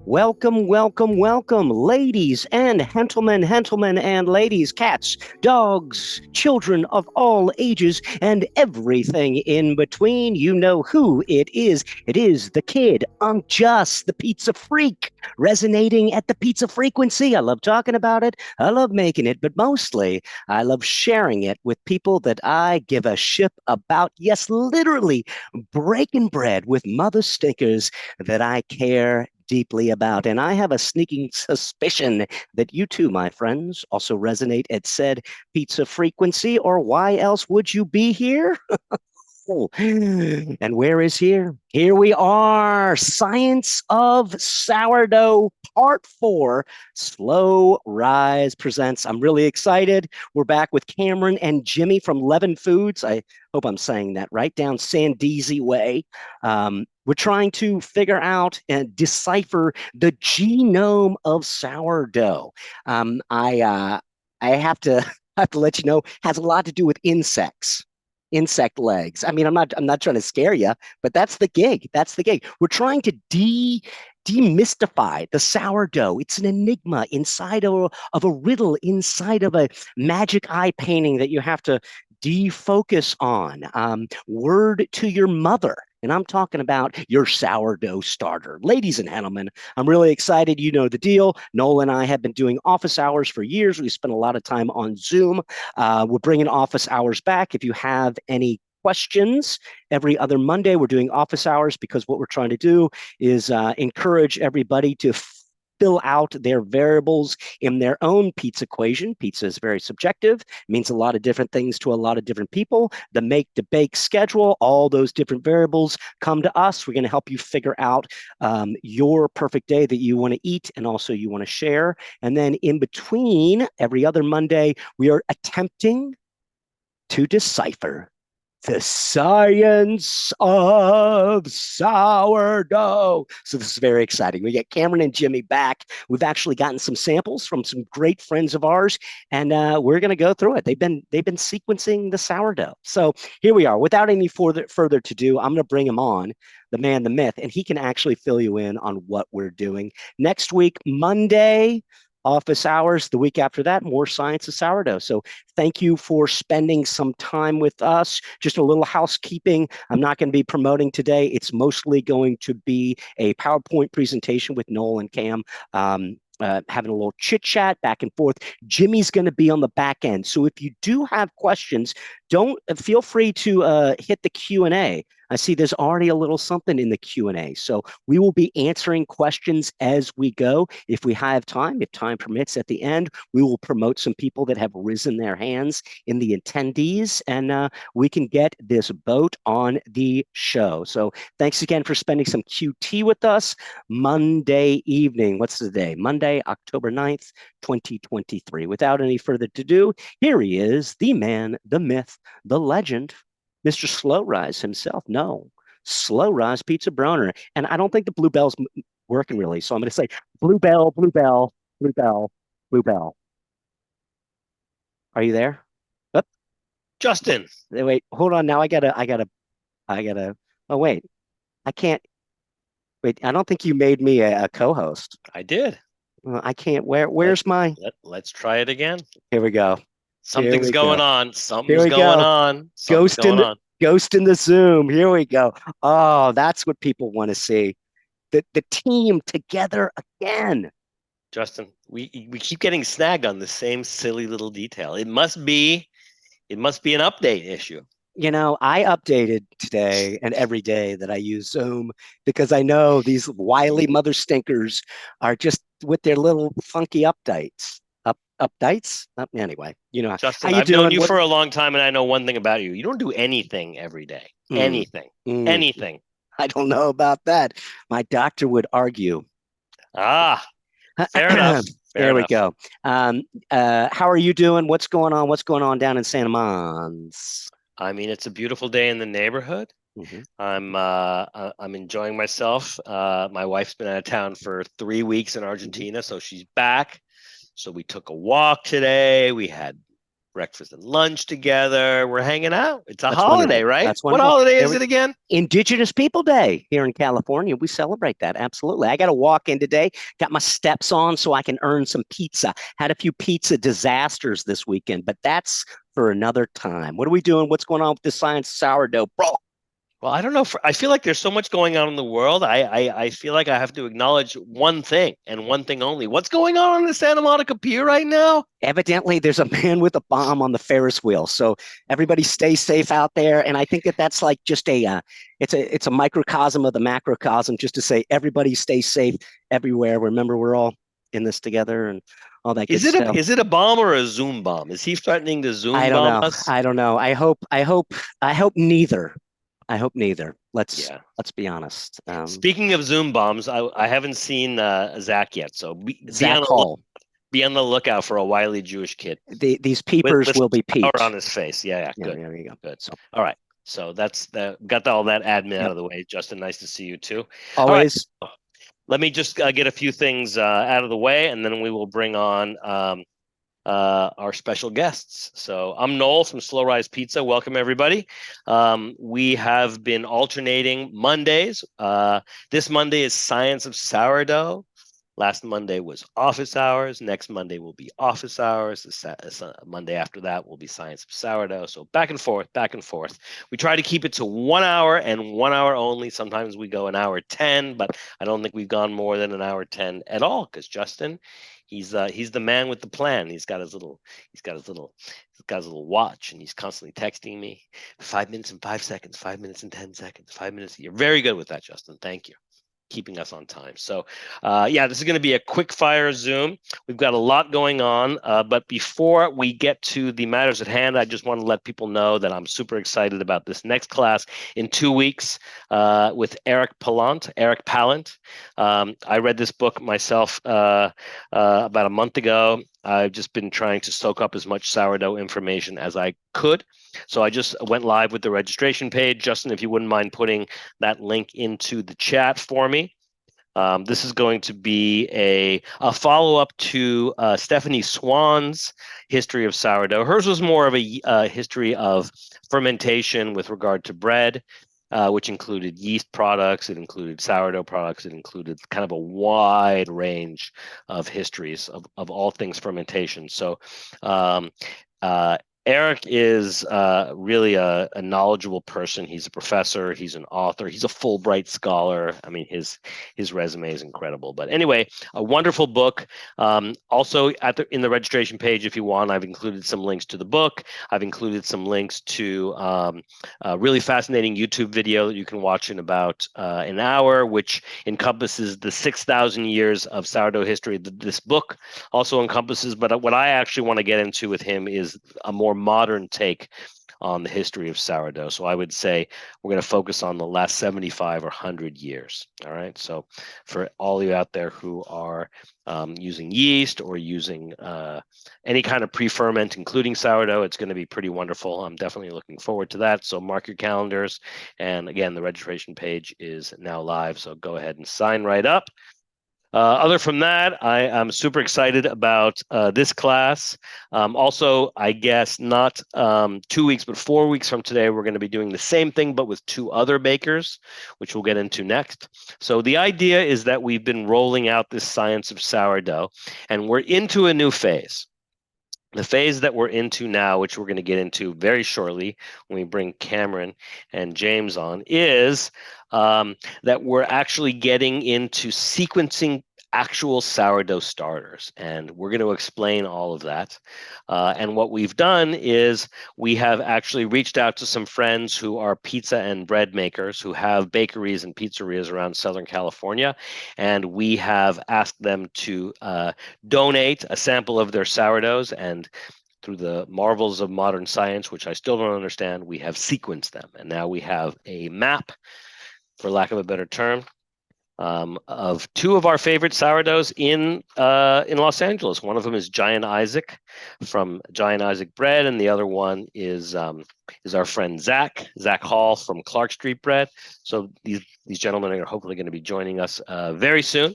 Welcome, welcome, welcome, ladies and gentlemen and ladies, cats, dogs, children of all ages, and everything in between. You know who it is. It is the kid, Just, the pizza freak, resonating at the pizza frequency. I love talking about it. I love making it, but mostly I love sharing it with people that I give a shit about. Yes, literally breaking bread with mother stickers that I care deeply about. And I have a sneaking suspicion that you too, my friends, also resonate at said pizza frequency, or why else would you be here? And where is here? Here we are. Science of Sourdough, Part 4. Slow Rise presents. I'm really excited. We're back with Cameron and Jimmy from Leaven Foods. I hope I'm saying that right, down Sandusy Way. We're trying to figure out and decipher the genome of sourdough. I have to have to let you know, has a lot to do with insect legs. I mean, I'm not trying to scare you, but that's the gig. That's the gig. We're trying to demystify the sourdough. It's an enigma inside of a riddle, inside of a magic eye painting that you have to defocus on. Word to your mother. And I'm talking about your sourdough starter. Ladies and gentlemen, I'm really excited. You know the deal. Noel and I have been doing office hours for years. We spent a lot of time on Zoom. We're bringing office hours back. If you have any questions, every other Monday, we're doing office hours because what we're trying to do is encourage everybody to fill out their variables in their own pizza equation. Pizza is very subjective, means a lot of different things to a lot of different people. The make to bake schedule, all those different variables come to us. We're going to help you figure out your perfect day that you want to eat and also you want to share. And then in between, every other Monday, we are attempting to decipher the science of sourdough. So this is very exciting. We get Cameron and Jimmy back. We've actually gotten some samples from some great friends of ours, and we're going to go through it. They've been sequencing the sourdough. So here we are. Without any further to do, I'm going to bring him on, the man, the myth, and he can actually fill you in on what we're doing next week, Monday. Office hours. The week after that, more science of sourdough. So thank you for spending some time with us. Just a little housekeeping. I'm not going to be promoting today. It's mostly going to be a PowerPoint presentation with Noel and Cam. Having a little chit chat back and forth. Jimmy's going to be on the back end. So if you do have questions, don't feel free to hit the Q&A. I see there's already a little something in the Q&A. So we will be answering questions as we go. If we have time, if time permits at the end, we will promote some people that have risen their hands in the attendees, and we can get this boat on the show. So thanks again for spending some QT with us. Monday evening, what's the day? Monday, October 9th, 2023. Without any further ado, here he is, the man, the myth, the legend, Mr. Slow Rise himself. No, Slow Rise Pizza Brohner. And I don't think the blue bell's working really. So I'm going to say blue bell, blue bell, blue bell, blue bell. Are you there? Oh, Justin, wait, hold on. Now I gotta, oh, wait, I can't, wait, I don't think you made me a co-host. I did. Well, I can't, Let, where's my, let's try it again. here we go. Here Something's we going go. on. Here Something's we going go. on. Something's Ghost going in, on. ghost in the Zoom. Here we go. Oh, that's what people want to see. The team together again. Justin, we keep getting snagged on the same silly little detail. It must be an update issue. You know, I updated today and every day that I use Zoom because I know these wily mother stinkers are just with their little funky updates. Updates? Anyway, you know how Justin, you I've known doing? you What? for a long time, and I know one thing about you. You don't do anything every day. Mm, Anything. mm, Anything. I don't know about that. My doctor would argue. Ah, fair enough. Fair There we enough. go. How are you doing? What's going on? What's going on down in Santa Mons? I mean, it's a beautiful day in the neighborhood. Mm-hmm. I'm enjoying myself. My wife's been out of town for 3 weeks in Mm-hmm. Argentina, so she's back. So we took a walk today. We had breakfast and lunch together. We're hanging out. It's a That's holiday, wonderful. right? That's What wonderful. holiday is it again? Indigenous People Day here in California. We celebrate that. Absolutely. I got to walk in today, got my steps on so I can earn some pizza. Had a few pizza disasters this weekend, but that's for another time. What are we doing? What's going on with this science sourdough, bro? Well, I don't know. I feel like there's so much going on in the world. I feel like I have to acknowledge one thing and one thing only. What's going on the Santa Monica Pier right now? Evidently, there's a man with a bomb on the Ferris wheel. So everybody stay safe out there. And I think that that's like just it's a microcosm of the macrocosm, just to say everybody stay safe everywhere. Remember, we're all in this together and all that good stuff. Is it a bomb or a Zoom bomb? Is he threatening to I Zoom don't bomb know. us? I don't know. I hope neither. I hope neither. Yeah. Let's be honest. Speaking of Zoom bombs, I haven't seen Zack yet, so Zack Hall. be on the lookout for a wily Jewish kid These peepers with will be power peeped. on his face. Yeah, Yeah, good, there you go. good. So, All right, so that's got all that admin out yep. of the way. Justin, nice to see you too. All right, Always. let me just get a few things out of the way, and then we will bring on our special guests. So I'm Noel from Slow Rise Pizza. Welcome, everybody. We have been alternating Mondays. This Monday is Science of Sourdough. Last Monday was office hours. Next Monday will be office hours. The Monday after that will be Science of Sourdough. So back and forth, back and forth. We try to keep it to 1 hour and 1 hour only. Sometimes we go an hour 10, but I don't think we've gone more than an hour 10 at all because Justin, he's the man with the plan. He's got his little watch, and he's constantly texting me 5 minutes and 5 seconds, 5 minutes and 10 seconds, 5 minutes. You're very good with that, Justin. Thank you. Keeping us on time. So yeah, this is going to be a quick fire Zoom. We've got a lot going on, but before we get to the matters at hand, I just want to let people know that I'm super excited about this next class in 2 weeks with Eric Pallant. I read this book myself about a month ago. I've just been trying to soak up as much sourdough information as I could. So I just went live with the registration page. Justin, if you wouldn't mind putting that link into the chat for me. This is going to be a follow-up to Stephanie Swan's history of sourdough. Hers was more of a history of fermentation with regard to bread, which included yeast products, it included sourdough products, it included kind of a wide range of histories of all things fermentation. So Eric is really a knowledgeable person. He's a professor. He's an author. He's a Fulbright scholar. I mean, his resume is incredible. But anyway, a wonderful book. Also, in the registration page, if you want, I've included some links to the book. I've included some links to a really fascinating YouTube video that you can watch in about an hour, which encompasses the 6,000 years of sourdough history that this book also encompasses. But what I actually want to get into with him is a more modern take on the history of sourdough. So I would say we're going to focus on the last 75 or 100 years. All right. So for all of you out there who are using yeast or using any kind of pre-ferment, including sourdough, it's going to be pretty wonderful. I'm definitely looking forward to that. So mark your calendars. And again, the registration page is now live. So go ahead and sign right up. Other from that, I am super excited about this class. Also, I guess not 2 weeks, but 4 weeks from today, we're going to be doing the same thing, but with 2 other bakers, which we'll get into next. So the idea is that we've been rolling out this science of sourdough, and we're into a new phase. The phase that we're into now, which we're going to get into very shortly when we bring Cameron and James on, is that we're actually getting into sequencing actual sourdough starters. And we're going to explain all of that. And what we've done is we have actually reached out to some friends who are pizza and bread makers who have bakeries and pizzerias around Southern California. And we have asked them to donate a sample of their sourdoughs, and through the marvels of modern science, which I still don't understand, we have sequenced them. And now we have a map, for lack of a better term, of 2 of our favorite sourdoughs in Los Angeles. One of them is Jyan Isaac from Jyan Isaac Bread, and the other one is our friend Zack Hall from Clark Street Bread. So these gentlemen are hopefully going to be joining us very soon.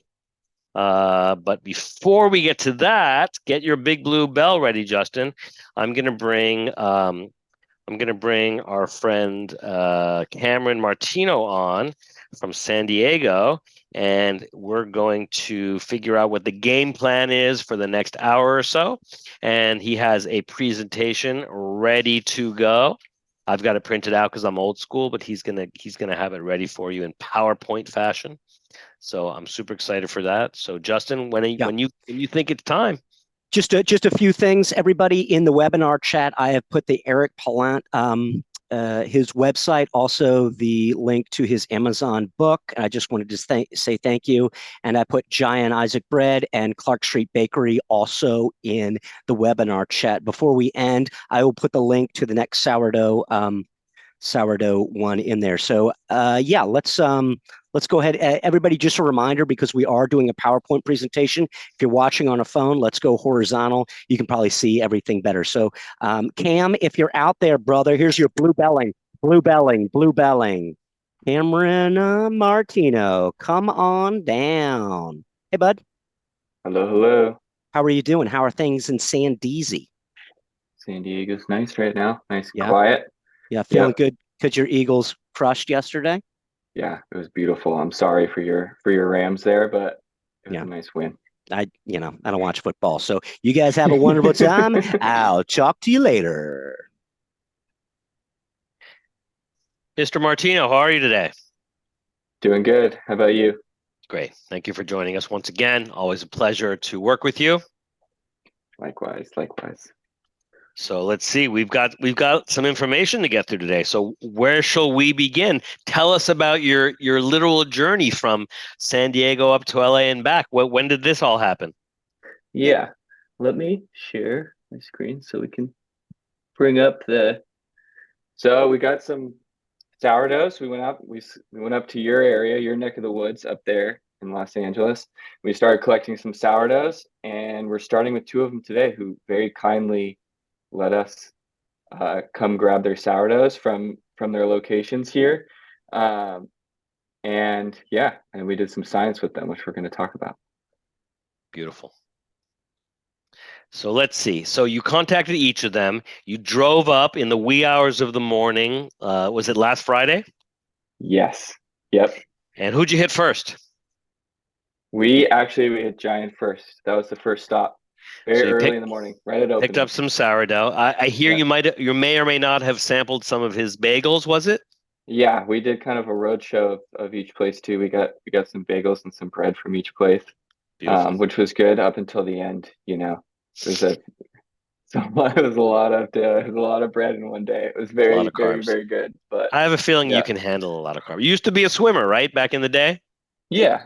But before we get to that, get your big blue bell ready, Justin. I'm gonna bring our friend Cameron Martino on from San Diego, and we're going to figure out what the game plan is for the next hour or so. And he has a presentation ready to go. I've got it printed out because I'm old school, but he's gonna have it ready for you in PowerPoint fashion. So I'm super excited for that. So Justin, Yeah. when you think it's time. Just a few things, everybody in the webinar chat. I have put the Eric Pallant, his website, also the link to his Amazon book. I just wanted to say thank you. And I put Jyan Isaac Bread and Clark Street Bakery also in the webinar chat. Before we end, I will put the link to the next sourdough one in there. So yeah, let's go ahead. Everybody, just a reminder, because we are doing a PowerPoint presentation. If you're watching on a phone, let's go horizontal. You can probably see everything better. So Cam, if you're out there, brother, here's your blue belling. Cameron Martino, come on down. Hey, bud. Hello, hello. How are you doing? How are things in San Diego? San Diego's nice right now. Nice and Yeah. quiet. Yeah, feeling Yep. good because your Eagles crushed yesterday. Yeah, it was beautiful. I'm sorry for your Rams there, but it was Yeah. a nice win. I don't watch football. So you guys have a wonderful time. I'll talk to you later. Mr. Martino, how are you today? Doing good. How about you? Great. Thank you for joining us once again. Always a pleasure to work with you. Likewise. So let's see. We've got some information to get through today. So where shall we begin? Tell us about your literal journey from San Diego up to LA and back. When did this all happen? Yeah. Let me share my screen so we can bring up So we got some sourdoughs. We went up to your area, your neck of the woods up there in Los Angeles. We started collecting some sourdoughs, and we're starting with two of them today who very kindly let us come grab their sourdoughs from their locations here. And yeah, and we did some science with them, which we're going to talk about. Beautiful. So let's see. So you contacted each of them. You drove up in the wee hours of the morning. Was it last Friday? Yes. Yep. And who'd you hit first? We hit Jyan first. That was the first stop. Very early in the morning, right at opening. Picked up some sourdough. I hear you may or may not have sampled some of his bagels, was it? Yeah, we did kind of a road show of each place too. We got some bagels and some bread from each place, which was good up until the end. It was a lot of bread in one day. It was very, very, very good. But I have a feeling you can handle a lot of carbs. You used to be a swimmer, right? Back in the day? Yeah.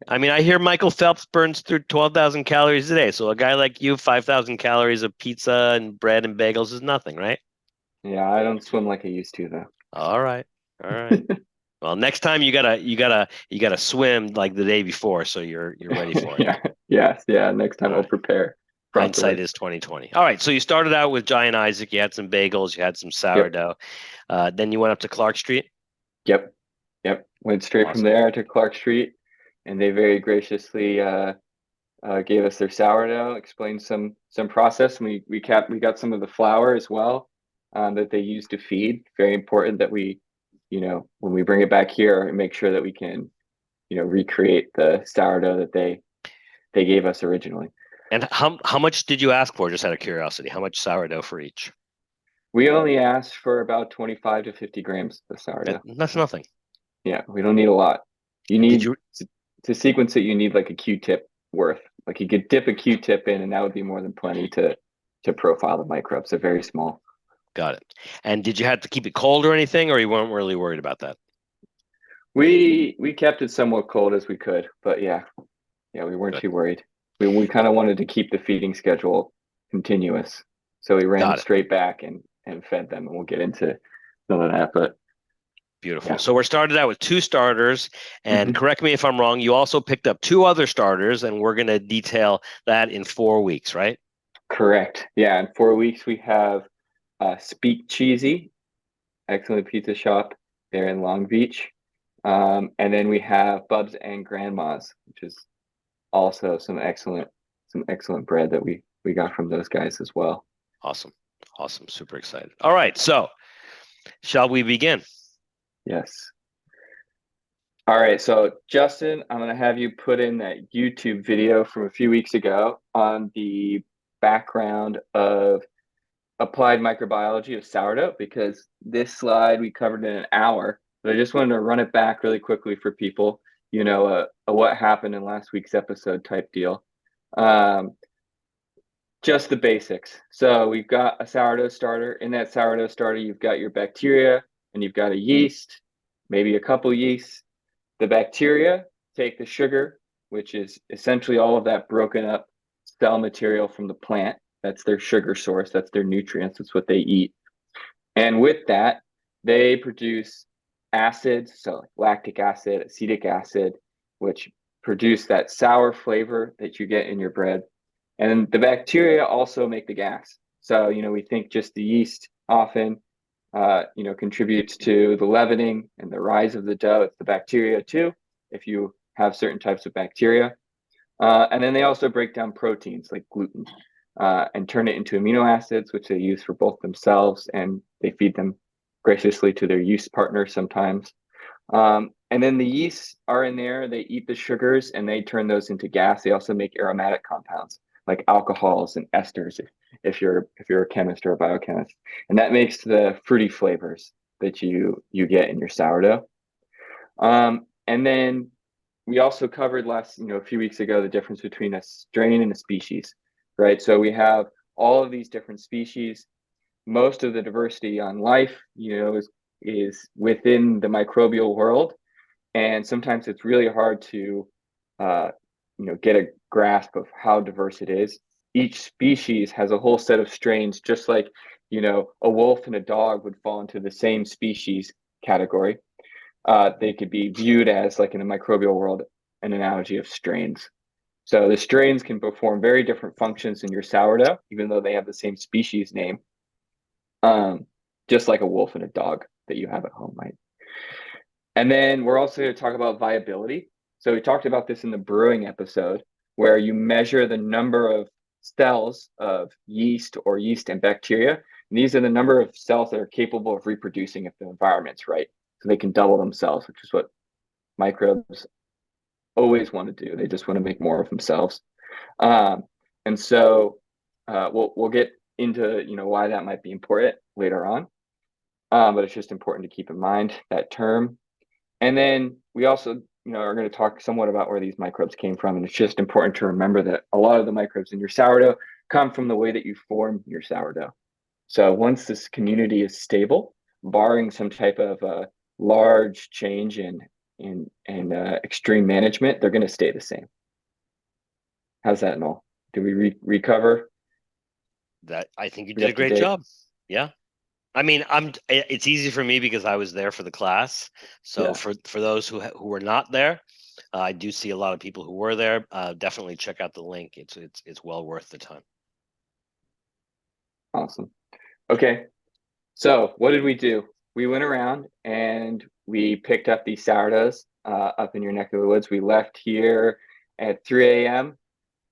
I mean, I hear Michael Phelps burns through 12,000 calories a day. So a guy like you, 5,000 calories of pizza and bread and bagels is nothing, right? Yeah, I don't swim like I used to though. All right. Well, next time you gotta swim like the day before, so you're ready for it. Yeah. Next time I'll prepare. Hindsight is 2020. All right. So you started out with Jyan Isaac. You had some bagels. You had some sourdough. Yep. Then you went up to Clark Street. Yep. Went straight from there to Clark Street, and they very graciously gave us their sourdough. Explained some process. And we got some of the flour as well that they use to feed. Very important that we, when we bring it back here, make sure that we can, recreate the sourdough that they gave us originally. And how much did you ask for, just out of curiosity? How much sourdough for each? We only asked for about 25 to 50 grams of sourdough. That's nothing. Yeah, we don't need a lot. You need to sequence it. You need like a Q-tip worth. Like you could dip a Q-tip in, and that would be more than plenty to profile the microbes. They're very small. Got it. And did you have to keep it cold or anything, or you weren't really worried about that? We kept it somewhat cold as we could, but yeah, we weren't too worried. We kind of wanted to keep the feeding schedule continuous, so we ran straight back and fed them, and we'll get into some of that. But beautiful. Yeah. So we're started out with two starters, and correct me if I'm wrong, you also picked up two other starters, and we're going to detail that in 4 weeks, right? Correct. Yeah, in 4 weeks we have Speak Cheesy, excellent pizza shop there in Long Beach. And then we have Bubs and Grandma's, which is also some excellent bread that we got from those guys as well. Awesome. Super excited. All right, so shall we begin? Yes. All right, so Justin, I'm going to have you put in that YouTube video from a few weeks ago on the background of applied microbiology of sourdough, because this slide we covered in an hour, but I just wanted to run it back really quickly for people, a what happened in last week's episode type deal. Just the basics. So we've got a sourdough starter. In that sourdough starter, you've got your bacteria and you've got a yeast, maybe a couple yeasts. The bacteria take the sugar, which is essentially all of that broken up cell material from the plant. That's their sugar source. That's their nutrients. That's what they eat. And with that, they produce acids, so like lactic acid, acetic acid, which produce that sour flavor that you get in your bread. And the bacteria also make the gas. So, we think just the yeast often contributes to the leavening and the rise of the dough. It's the bacteria too, if you have certain types of bacteria. And then they also break down proteins like gluten and turn it into amino acids, which they use for both themselves, and they feed them graciously to their yeast partner sometimes. And then the yeasts are in there. They eat the sugars and they turn those into gas. They also make aromatic compounds like alcohols and esters, if you're a chemist or a biochemist, and that makes the fruity flavors that you get in your sourdough. And then we also covered a few weeks ago, the difference between a strain and a species, right? So we have all of these different species. Most of the diversity on life, is within the microbial world, and sometimes it's really hard to get a grasp of how diverse it is. Each species has a whole set of strains, just like, a wolf and a dog would fall into the same species category. They could be viewed as, like in the microbial world, an analogy of strains. So the strains can perform very different functions in your sourdough, even though they have the same species name, just like a wolf and a dog that you have at home, right? And then we're also going to talk about viability. So we talked about this in the brewing episode, where you measure the number of cells of yeast or yeast and bacteria. And these are the number of cells that are capable of reproducing if the environment's right. So they can double themselves, which is what microbes always want to do. They just want to make more of themselves. And so we'll get into why that might be important later on. But it's just important to keep in mind that term. And then we also are going to talk somewhat about where these microbes came from. And it's just important to remember that a lot of the microbes in your sourdough come from the way that you form your sourdough. So once this community is stable, barring some type of large change in extreme management, they're going to stay the same. How's that, Noel? Did we recover? That I think you did a great job. Yeah. I mean, it's easy for me because I was there for the class. So yeah. For those who were not there, I do see a lot of people who were there. Definitely check out the link. It's well worth the time. Awesome. Okay. So what did we do? We went around and we picked up these sourdoughs up in your neck of the woods. We left here at 3 a.m.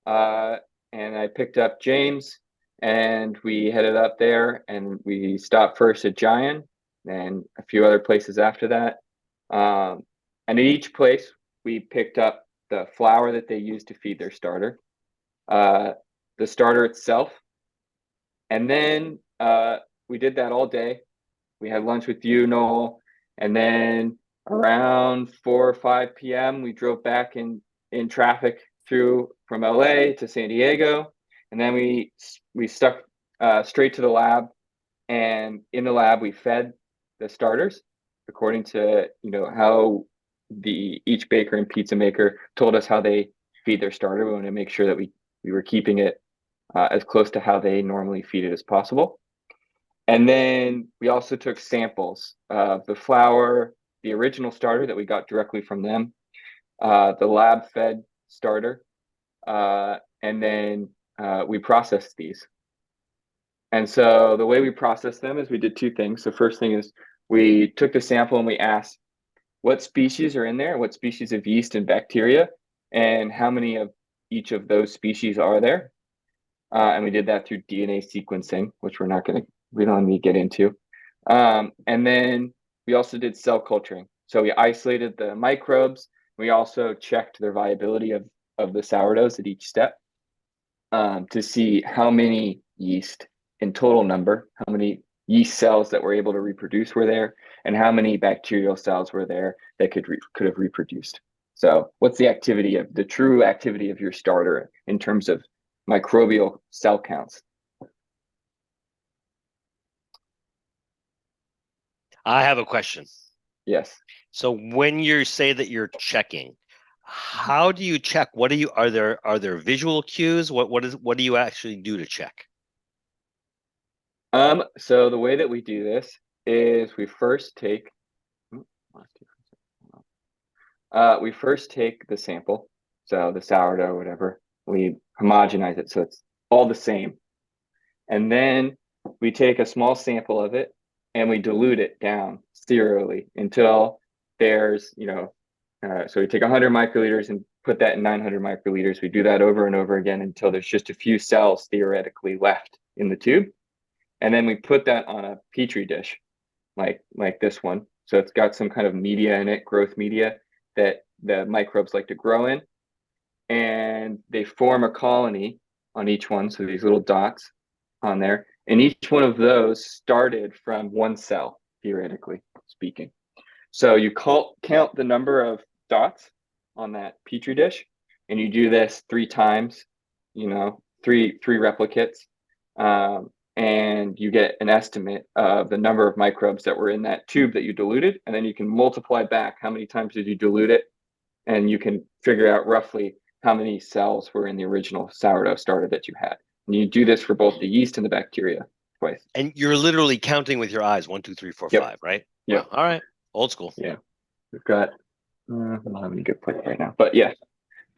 And I picked up James. And we headed up there and we stopped first at Jyan and a few other places after that. And at each place, we picked up the flour that they used to feed their starter, the starter itself. And then we did that all day. We had lunch with you, Noel. And then around 4 or 5 p.m., we drove back in traffic through from LA to San Diego. And then we stuck straight to the lab, and in the lab we fed the starters according to how each baker and pizza maker told us how they feed their starter. We wanted to make sure that we were keeping it as close to how they normally feed it as possible. And then we also took samples of the flour, the original starter that we got directly from them, the lab fed starter, and then we processed these. And so the way we processed them is we did two things. The first thing is we took the sample and we asked what species are in there, what species of yeast and bacteria, and how many of each of those species are there. And we did that through DNA sequencing, which we don't need to get into. And then we also did cell culturing. So we isolated the microbes. We also checked their viability of the sourdoughs at each step to see how many yeast in total number, how many yeast cells that were able to reproduce were there, and how many bacterial cells were there that could have reproduced. So what's the true activity of your starter in terms of microbial cell counts? I have a question. Yes. So when you say that you're checking, how do you check? Are there visual cues? What do you actually do to check? So the way that we do this is we first take the sample, so the sourdough, whatever, we homogenize it so it's all the same. And then we take a small sample of it and we dilute it down serially until there's, so we take 100 microliters and put that in 900 microliters. We do that over and over again until there's just a few cells theoretically left in the tube. And then we put that on a petri dish like this one. So it's got some kind of media in it, growth media, that the microbes like to grow in. And they form a colony on each one. So these little dots on there. And each one of those started from one cell, theoretically speaking. So you count the number of dots on that petri dish, and you do this 3 times, three replicates, and you get an estimate of the number of microbes that were in that tube that you diluted, and then you can multiply back how many times did you dilute it, and you can figure out roughly how many cells were in the original sourdough starter that you had. And you do this for both the yeast and the bacteria twice. And you're literally counting with your eyes, 1, 2, 3, 4, 5, right? Yeah. Wow. All right. Old school. Yeah. We've got, I don't have any good points right now, but yeah,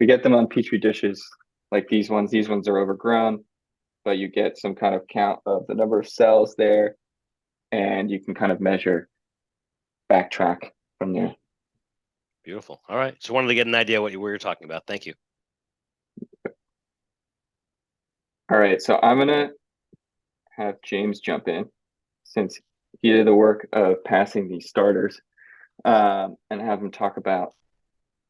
we get them on petri dishes like these ones. These ones are overgrown, but you get some kind of count of the number of cells there, and you can kind of backtrack from there. Beautiful. All right. So wanted to get an idea what you were talking about. Thank you. All right. So I'm going to have James jump in since he did the work of passing these starters, and have him talk about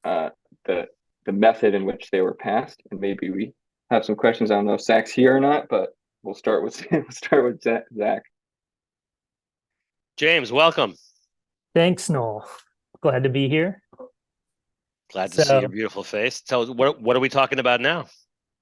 the method in which they were passed. And maybe we have some questions. I don't know if Zach's here or not, but we'll start with Zack. James, welcome. Thanks, Noel. Glad to be here. Glad to see your beautiful face. Tell us, what are we talking about now?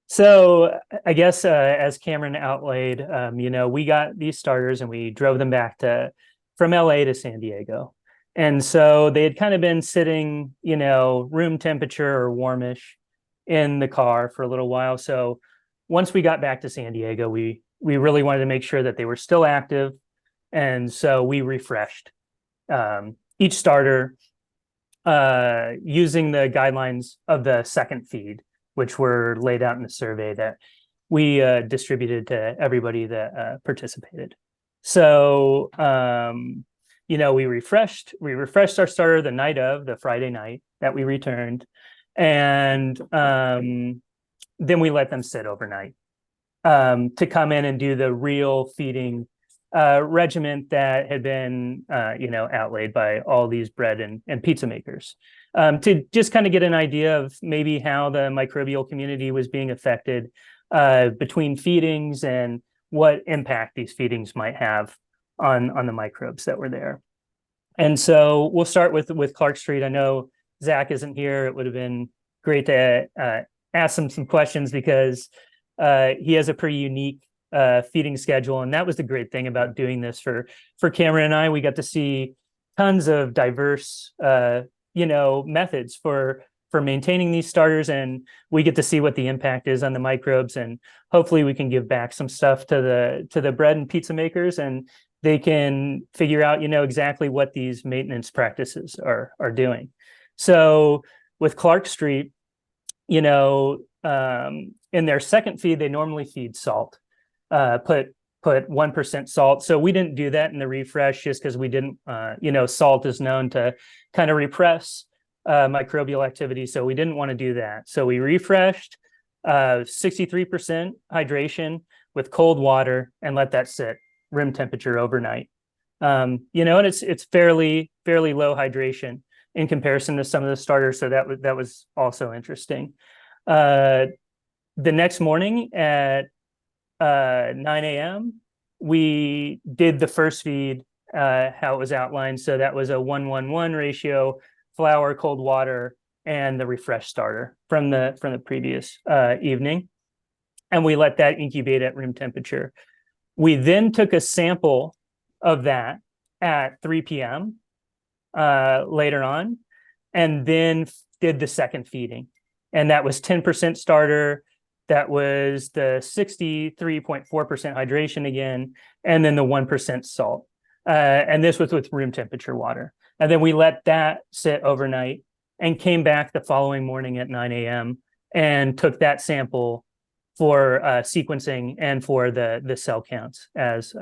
So I guess as Cameron outlaid, we got these starters and we drove them back from LA to San Diego. And so they had kind of been sitting, room temperature or warmish in the car for a little while. So once we got back to San Diego, we really wanted to make sure that they were still active. And so we refreshed each starter using the guidelines of the second feed, which were laid out in the survey that we distributed to everybody that participated. So, we refreshed our starter the Friday night that we returned. And then we let them sit overnight to come in and do the real feeding regiment that had been, outlaid by all these bread and pizza makers, to just kind of get an idea of maybe how the microbial community was being affected between feedings and what impact these feedings might have on the microbes that were there. And so we'll start with Clark Street. I know Zack isn't here. It would have been great to ask him some questions because he has a pretty unique feeding schedule. And that was the great thing about doing this for Cameron and I. We got to see tons of diverse methods for maintaining these starters, and we get to see what the impact is on the microbes, and hopefully we can give back some stuff to the bread and pizza makers, and they can figure out exactly what these maintenance practices are doing. So with Clark Street, in their second feed, they normally feed salt, put 1% salt. So we didn't do that in the refresh just because we didn't, salt is known to kind of repress microbial activity. So we didn't want to do that. So we refreshed, 63% hydration with cold water, and let that sit room temperature overnight. And it's fairly low hydration in comparison to some of the starters. So that was also interesting. The next morning at 9 a.m., we did the first feed how it was outlined. So that was a 1-1-1 ratio, flour, cold water, and the refresh starter from the previous evening. And we let that incubate at room temperature. We then took a sample of that at 3 p.m. Later on, and then did the second feeding. And that was 10% starter. That was the 63.4% hydration again, and then the 1% salt. And this was with room temperature water. And then we let that sit overnight and came back the following morning at 9 a.m. and took that sample for sequencing and for the cell counts as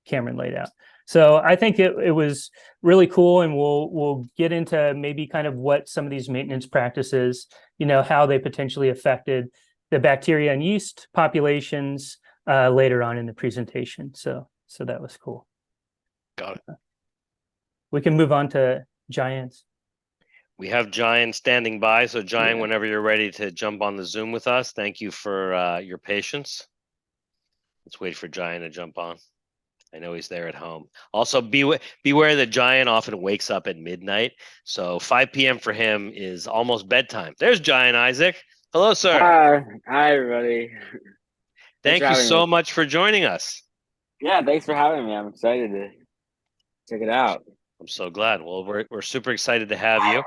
Cameron laid out. So I think it was really cool, and we'll get into maybe kind of what some of these maintenance practices, how they potentially affected the bacteria and yeast populations later on in the presentation. So that was cool. Got it. We can move on to Jyan's. We have Jyan standing by. So Jyan, whenever you're ready to jump on the Zoom with us, thank you for your patience. Let's wait for Jyan to jump on. I know he's there at home. Also, beware that Jyan often wakes up at midnight. So 5 p.m. for him is almost bedtime. There's Jyan Isaac. Hello, sir. Hi, everybody. Thank you so much for joining us. Yeah, thanks for having me. I'm excited to check it out. I'm so glad. Well, we're super excited to have you.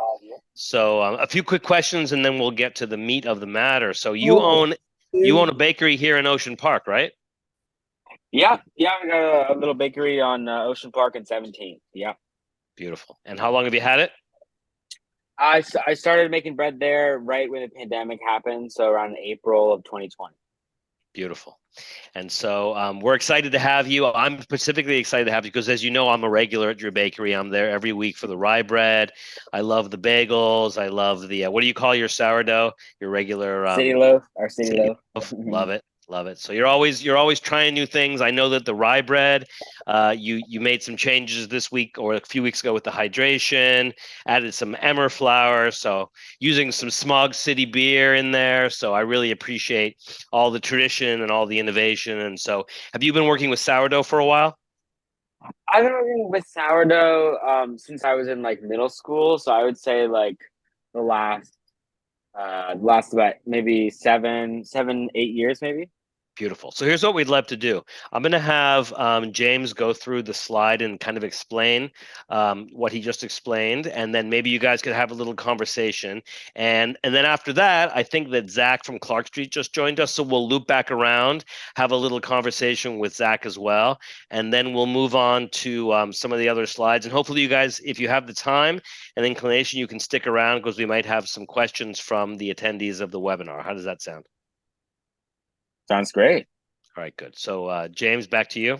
So a few quick questions, and then we'll get to the meat of the matter. So you own a bakery here in Ocean Park, right? Yeah, we got a little bakery on Ocean Park and 17th. Yeah. Beautiful. And how long have you had it? I started making bread there right when the pandemic happened, so around April of 2020. Beautiful. And so we're excited to have you. I'm specifically excited to have you because, as you know, I'm a regular at your bakery. I'm there every week for the rye bread. I love the bagels. I love the what do you call your sourdough? Your regular city loaf. Our city loaf. Love it. Love it. So you're always trying new things. I know that the rye bread, you made some changes this week or a few weeks ago with the hydration, added some emmer flour, so using some Smog City beer in there. So I really appreciate all the tradition and all the innovation. And so, have you been working with sourdough for a while? I've been working with sourdough since I was in middle school. So I would say the last about maybe 7, 8 years maybe. Beautiful. So here's what we'd love to do. I'm going to have James go through the slide and kind of explain what he just explained, and then maybe you guys could have a little conversation. And then after that, I think that Zack from Clark Street just joined us, so we'll loop back around, have a little conversation with Zack as well, and then we'll move on to some of the other slides. And hopefully you guys, if you have the time and inclination, you can stick around because we might have some questions from the attendees of the webinar. How does that sound? Sounds great. All right, good. So James, back to you.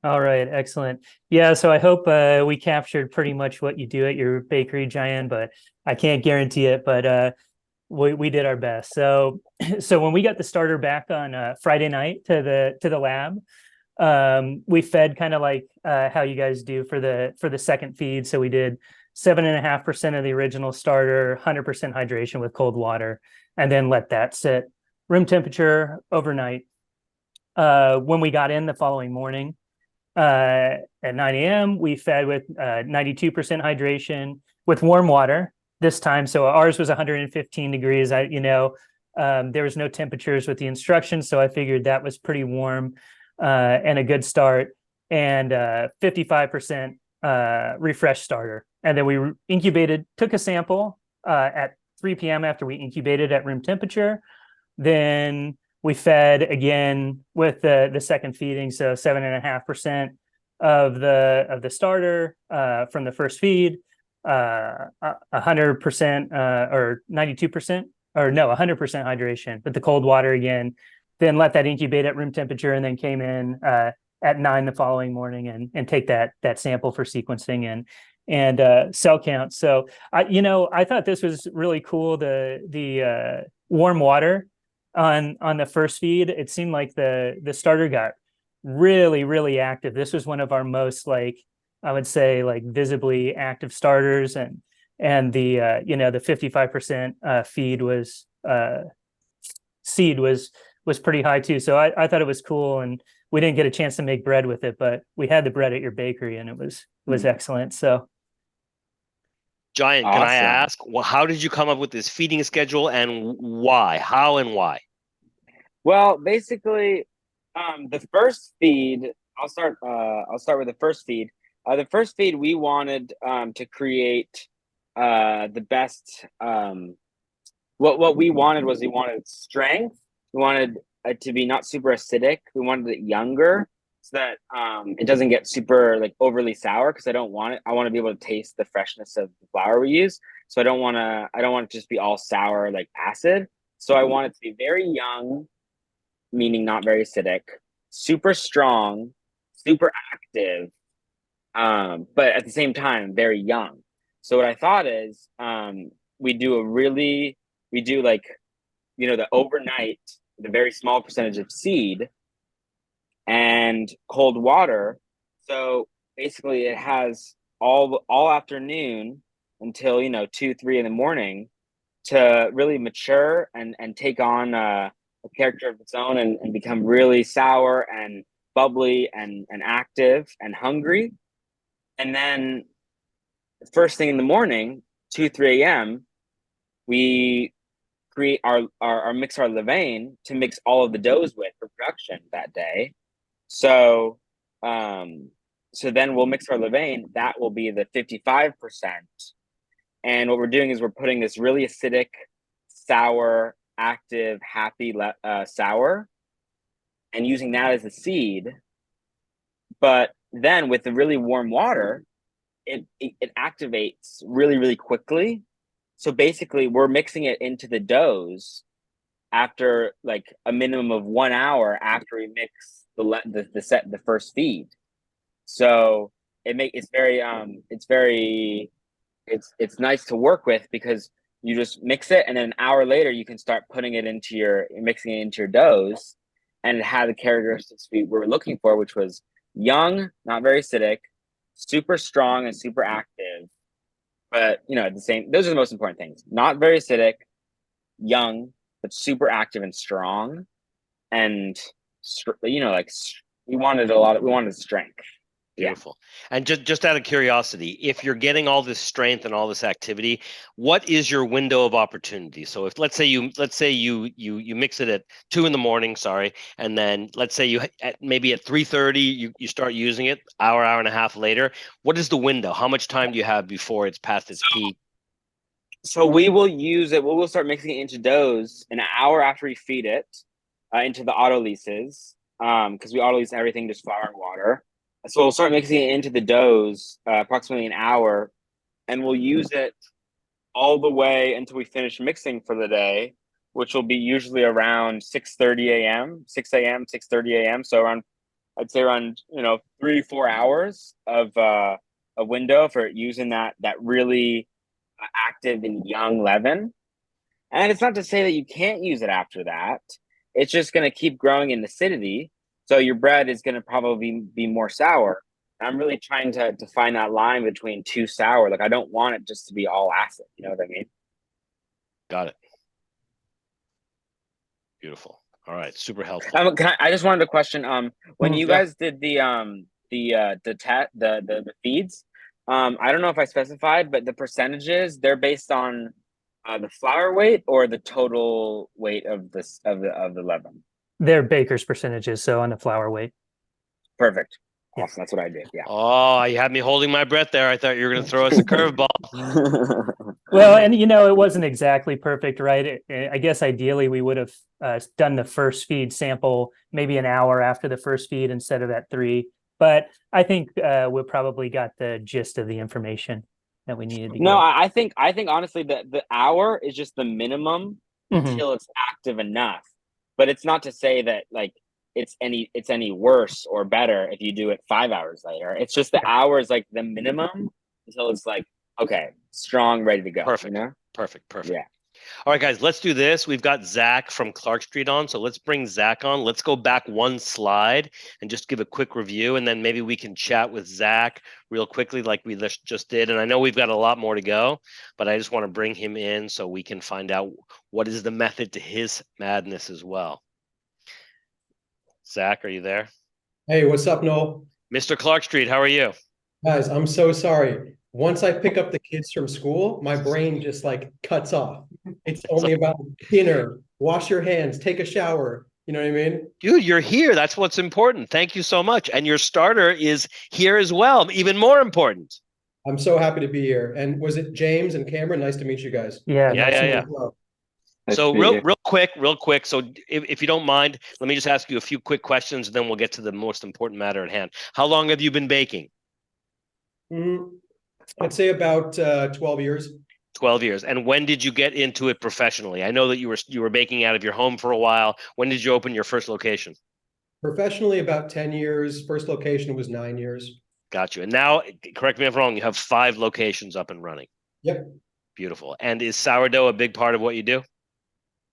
All right, excellent. Yeah, so I hope we captured pretty much what you do at your bakery, Jyan, but I can't guarantee it, but we did our best. So when we got the starter back on Friday night to the lab, we fed kind of like how you guys do for the second feed. So we did 7.5% of the original starter, 100% hydration with cold water, and then let that sit room temperature overnight. When we got in the following morning at 9 a.m., we fed with 92% hydration with warm water this time. So ours was 115 degrees. There was no temperatures with the instructions, so I figured that was pretty warm and a good start. And 55% refresh starter. And then we incubated, took a sample at 3 p.m. after we incubated at room temperature. Then we fed again with the second feeding, so 7.5% of the starter from the first feed, 100% or 92% or no 100% hydration with the cold water again. Then let that incubate at room temperature, and then came in at 9 the following morning and take that sample for sequencing and cell count. So I thought this was really cool. The warm water on the first feed, it seemed like the starter got really, really active. This was one of our most, like, I would say, like, visibly active starters, and the the 55% feed was seed was pretty high too. So I thought it was cool, and we didn't get a chance to make bread with it, but we had the bread at your bakery, and it was excellent. So Jyan, can I Awesome. ask, well, how did you come up with this feeding schedule, and why? How and why? Well, basically, the first feed. I'll start. I'll start with the first feed. The first feed we wanted to create the best. What we wanted was we wanted strength. We wanted it to be not super acidic. We wanted it younger so that it doesn't get super like overly sour, because I don't want it. I want to be able to taste the freshness of the flour we use. So I don't want it to just be all sour like acid. So I want it to be very young, meaning not very acidic, super strong, super active, but at the same time very young. So what I thought is we do like, the overnight, the very small percentage of seed and cold water. So basically it has all afternoon until 2, 3 in the morning to really mature and take on a character of its own, and become really sour and bubbly and active and hungry. And then the first thing in the morning, 2, 3 a.m., we create our mix our levain to mix all of the doughs with for production that day. So so then we'll mix our levain. That will be the 55%. And what we're doing is we're putting this really acidic, sour, active, happy sour, and using that as the seed. But then with the really warm water, it activates really, really quickly. So basically, we're mixing it into the doughs after like a minimum of 1 hour after we mix the first feed. So it's nice to work with, because you just mix it, and then an hour later you can start mixing it into your doughs, and it had the characteristics we were looking for, which was young, not very acidic, super strong and super active. But those are the most important things. Not very acidic, young, but super active and strong. And like we wanted strength. Beautiful. Yeah. And just out of curiosity, if you're getting all this strength and all this activity, what is your window of opportunity? So if let's say you mix it at 2 a.m, and then let's say maybe at 3:30 you start using it, hour and a half later. What is the window? How much time do you have before it's past its peak? So we will use it. We'll start mixing it into doughs an hour after we feed it into the autolyses, because we autolyse everything, just flour and water. So we'll start mixing it into the doughs approximately an hour, and we'll use it all the way until we finish mixing for the day, which will be usually around 6:30 a.m., 6 a.m., 6:30 a.m. So I'd say around 3-4 hours of a window for using that really active and young leaven. And it's not to say that you can't use it after that. It's just going to keep growing in acidity. So your bread is going to probably be more sour. I'm really trying to find that line between too sour. Like, I don't want it just to be all acid. You know what I mean? Got it. Beautiful. All right. Super helpful. I just wanted to question, when you guys did the feeds, I don't know if I specified, but the percentages, they're based on the flour weight or the total weight of the leaven? They're baker's percentages, so on the flour weight. Perfect. Awesome. That's what I did. Yeah. Oh, you had me holding my breath there. I thought you were going to throw us a curveball. Well, and it wasn't exactly perfect, right? I guess ideally we would have done the first feed sample maybe an hour after the first feed instead of at 3. But I think we probably got the gist of the information that we needed to get. No, I think honestly that the hour is just the minimum until it's active enough. But it's not to say that like it's any worse or better if you do it 5 hours later. It's just the hour is like the minimum until it's like, okay, strong, ready to go. Perfect. You know? Perfect. Yeah. All right, guys, let's do this. We've got Zack from Clark Street on, so let's bring Zack on. Let's go back one slide and just give a quick review, and then maybe we can chat with Zack real quickly like we just did. And I know we've got a lot more to go, but I just want to bring him in so we can find out what is the method to his madness as well. Zack, are you there? Hey, what's up, Noel? Mr. Clark Street, how are you? Guys, I'm so sorry. Once I pick up the kids from school, my brain just like cuts off. It's only about dinner, wash your hands, take a shower. You know what I mean? Dude, you're here. That's what's important. Thank you so much. And your starter is here as well. Even more important. I'm so happy to be here. And was it James and Cameron? Nice to meet you guys. Yeah. And Yeah, nice to yeah, meet yeah. you as well. Nice So to meet you. real quick. So if you don't mind, let me just ask you a few quick questions, and then we'll get to the most important matter at hand. How long have you been baking? I'd say about 12 years. 12 years. And when did you get into it professionally? I know that you were baking out of your home for a while. When did you open your first location? Professionally, about 10 years. First location was 9 years. Got you. And now, correct me if I'm wrong, you have 5 locations up and running. Yep. Beautiful. And is sourdough a big part of what you do?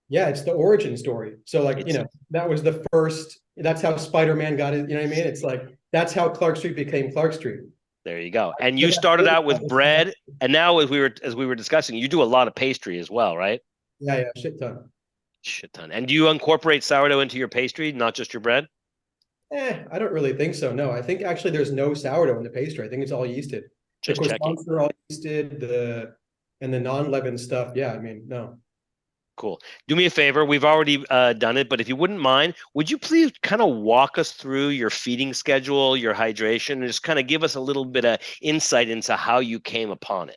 Yeah, it's the origin story. So like, that was the first, that's how Spider-Man got it. You know what I mean? It's like, that's how Clark Street became Clark Street. There you go. And you started out with bread, and now as we were discussing, you do a lot of pastry as well, right? Yeah, shit ton. Shit ton. And do you incorporate sourdough into your pastry, not just your bread? I don't really think so. No, I think actually there's no sourdough in the pastry. I think it's all yeasted. Just the checking. croissants are all yeasted, and the non-leaven stuff. Yeah, I mean, no. Cool. Do me a favor. We've already done it, but if you wouldn't mind, would you please kind of walk us through your feeding schedule, your hydration, and just kind of give us a little bit of insight into how you came upon it?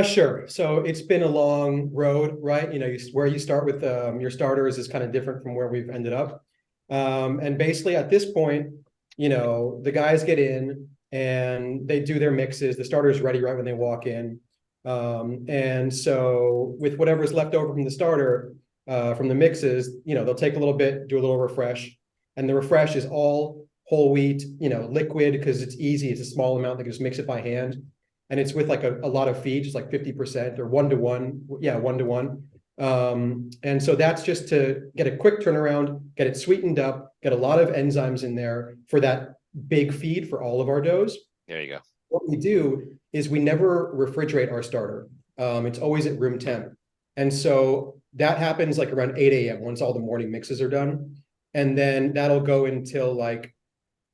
Sure. So it's been a long road, right? Where you start with your starters is kind of different from where we've ended up. And basically at this point, the guys get in and they do their mixes. The starter's ready right when they walk in. And so with whatever's left over from the starter, from the mixes, they'll take a little bit, do a little refresh. And the refresh is all whole wheat, liquid, because it's easy. It's a small amount. They can just mix it by hand. And it's with like a lot of feed, just like 50% or 1-to-1. Yeah, 1-to-1. And so that's just to get a quick turnaround, get it sweetened up, get a lot of enzymes in there for that big feed for all of our doughs. There you go. What we do is we never refrigerate our starter. It's always at room temp. And so that happens like around 8 a.m. once all the morning mixes are done. And then that'll go until like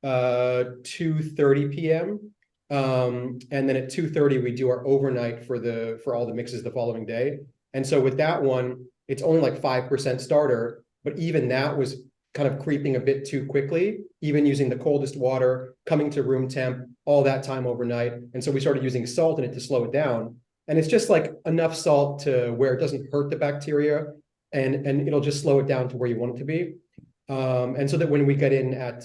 2:30 p.m. And then at 2:30, we do our overnight for all the mixes the following day. And so with that one, it's only like 5% starter, but even that was kind of creeping a bit too quickly, even using the coldest water, coming to room temp, all that time overnight. And so we started using salt in it to slow it down. And it's just like enough salt to where it doesn't hurt the bacteria, and it'll just slow it down to where you want it to be. And so that when we get in at,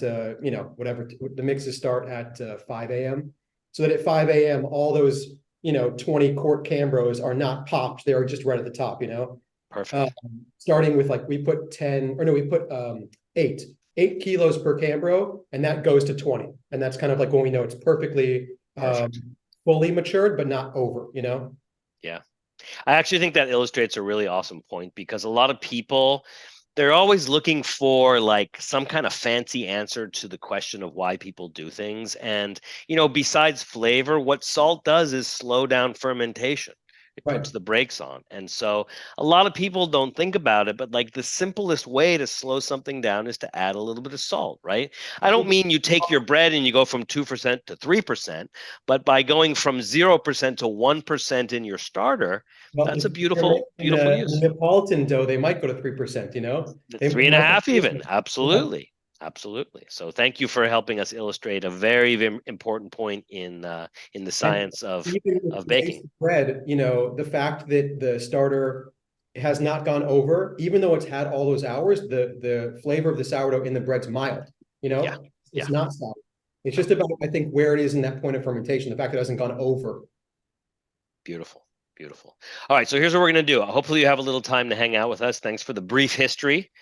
whatever, the mixes start at 5 a.m. So that at 5 a.m., all those, 20 quart Cambros are not popped. They're just right at the top, Perfect. Starting with like, we put 8 kilos per Cambro, and that goes to 20. And that's kind of like when we know it's perfectly fully matured, but not over, Yeah. I actually think that illustrates a really awesome point, because a lot of people, they're always looking for like some kind of fancy answer to the question of why people do things. And, besides flavor, what salt does is slow down fermentation. It puts the brakes on. And so a lot of people don't think about it, but like the simplest way to slow something down is to add a little bit of salt, right? I don't mean you take your bread and you go from 2% to 3%, but by going from 0% to 1% in your starter, that's a beautiful use. In the Neapolitan dough, they might go to 3%, 3.5 even. Absolutely. Absolutely. So thank you for helping us illustrate a very, very important point in the science of baking. Bread, the fact that the starter has not gone over, even though it's had all those hours, the flavor of the sourdough in the bread's mild. It's not sour. It's just about, I think, where it is in that point of fermentation, the fact that it hasn't gone over. Beautiful. Beautiful. All right, so here's what we're going to do. Hopefully you have a little time to hang out with us. Thanks for the brief history.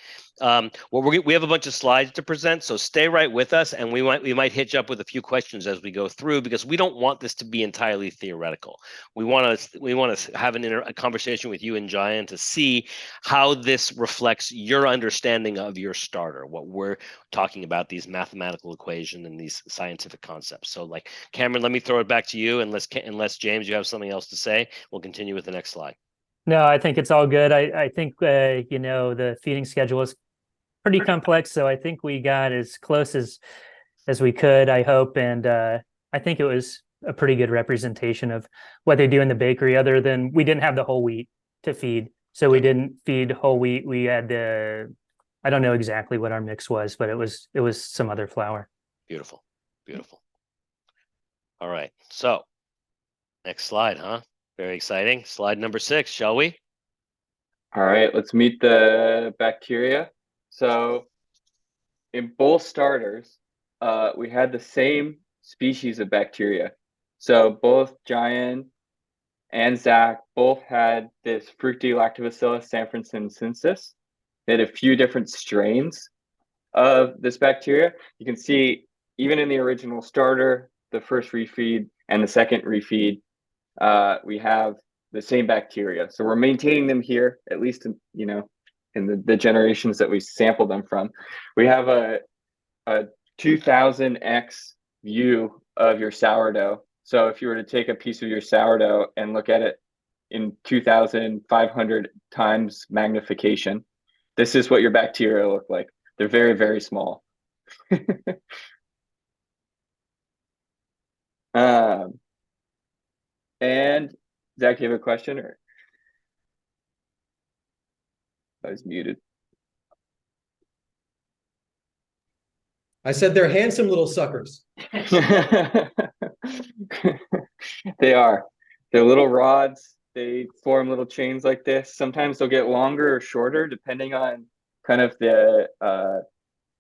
Well, we have a bunch of slides to present, so stay right with us, and we might hit you up with a few questions as we go through, because we don't want this to be entirely theoretical. We want to have a conversation with you and Jyan to see how this reflects your understanding of your starter, what we're talking about, these mathematical equations and these scientific concepts. So, like, Cameron, let me throw it back to you, unless James, you have something else to say. We'll continue with the next slide. No, I think it's all good. I think the feeding schedule is pretty complex, so I think we got as close as we could, I hope, and I think it was a pretty good representation of what they do in the bakery, other than we didn't have the whole wheat to feed, so we didn't feed whole wheat. We had I don't know exactly what our mix was, but it was some other flour. Beautiful. All right, so next slide, huh? Very exciting. Slide number 6, shall we? All right, let's meet the bacteria. So in both starters, we had the same species of bacteria. So both Jyan and Zack both had this Fructilactobacillus sanfranciscensis. They had a few different strains of this bacteria. You can see even in the original starter, the first refeed and the second refeed, we have the same bacteria. So we're maintaining them here, at least in the generations that we sampled them from. We have a 2000x view of your sourdough. So if you were to take a piece of your sourdough and look at it in 2,500 times magnification, this is what your bacteria look like. They're very, very small. And Zach, you have a question, or I was muted? I said they're handsome little suckers. They are. They're little rods. They form little chains like this. Sometimes they'll get longer or shorter depending on kind of the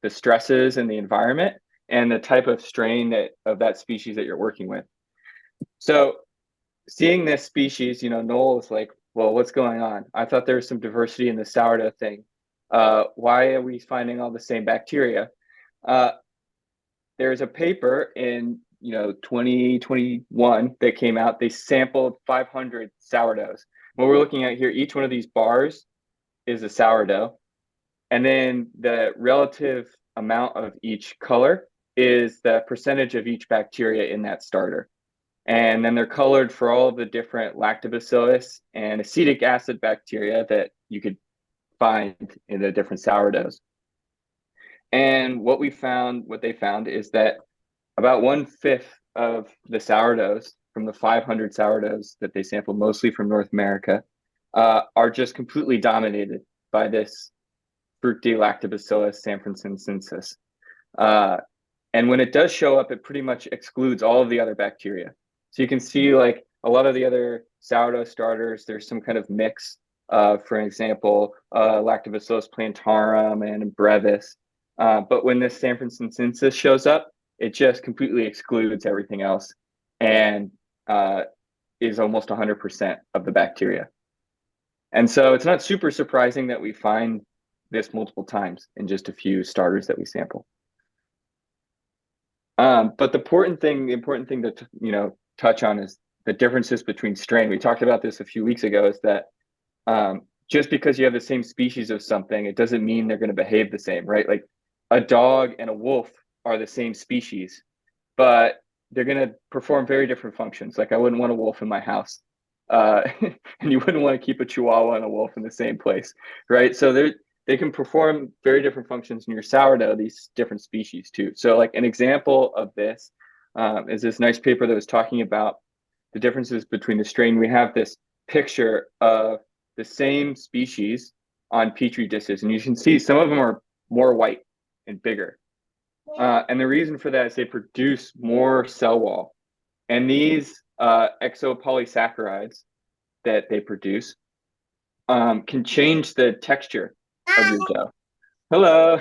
stresses in the environment and the type of strain of that species that you're working with. So seeing this species, Noel was like, well, what's going on? I thought there was some diversity in the sourdough thing. Why are we finding all the same bacteria? There's a paper in 2021 that came out. They sampled 500 sourdoughs. What we're looking at here, each one of these bars is a sourdough, and then the relative amount of each color is the percentage of each bacteria in that starter. And then they're colored for all of the different lactobacillus and acetic acid bacteria that you could find in the different sourdoughs. And what they found is that about 1/5 of the sourdoughs from the 500 sourdoughs that they sampled, mostly from North America, are just completely dominated by this Fructilactobacillus sanfranciscensis. And when it does show up, it pretty much excludes all of the other bacteria. So you can see, like, a lot of the other sourdough starters, there's some kind of mix, for example, Lactobacillus plantarum and brevis. But when this sanfranciscensis shows up, it just completely excludes everything else and is almost 100% of the bacteria. And so it's not super surprising that we find this multiple times in just a few starters that we sample. But the important thing to touch on is the differences between strain. We talked about this a few weeks ago, is that just because you have the same species of something, it doesn't mean they're going to behave the same, right? Like a dog and a wolf are the same species, but they're going to perform very different functions. Like I wouldn't want a wolf in my house, and you wouldn't want to keep a Chihuahua and a wolf in the same place, right? So they can perform very different functions in your sourdough, these different species too. So like an example of this is this nice paper that was talking about the differences between the strain. We have this picture of the same species on Petri dishes, and you can see some of them are more white and bigger. And the reason for that is they produce more cell wall. And these exopolysaccharides that they produce can change the texture of your dough. Hello.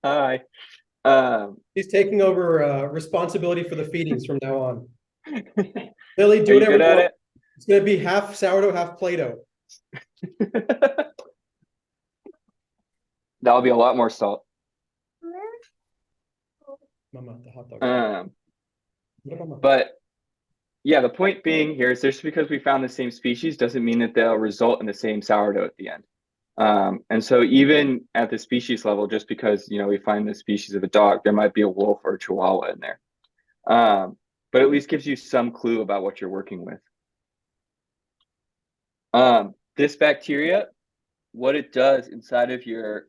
Hi. He's taking over responsibility for the feedings from now on. Billy, do Are you whatever good you at want. it? It's going to be half sourdough, half Play-Doh. that'll be a lot more salt. Mama, the hot dog. But yeah, the point being here is just because we found the same species doesn't mean that they'll result in the same sourdough at the end. And so even at the species level, just because, you know, we find the species of a dog, there might be a wolf or a chihuahua in there. But at least gives you some clue about what you're working with. This bacteria, what it does inside of your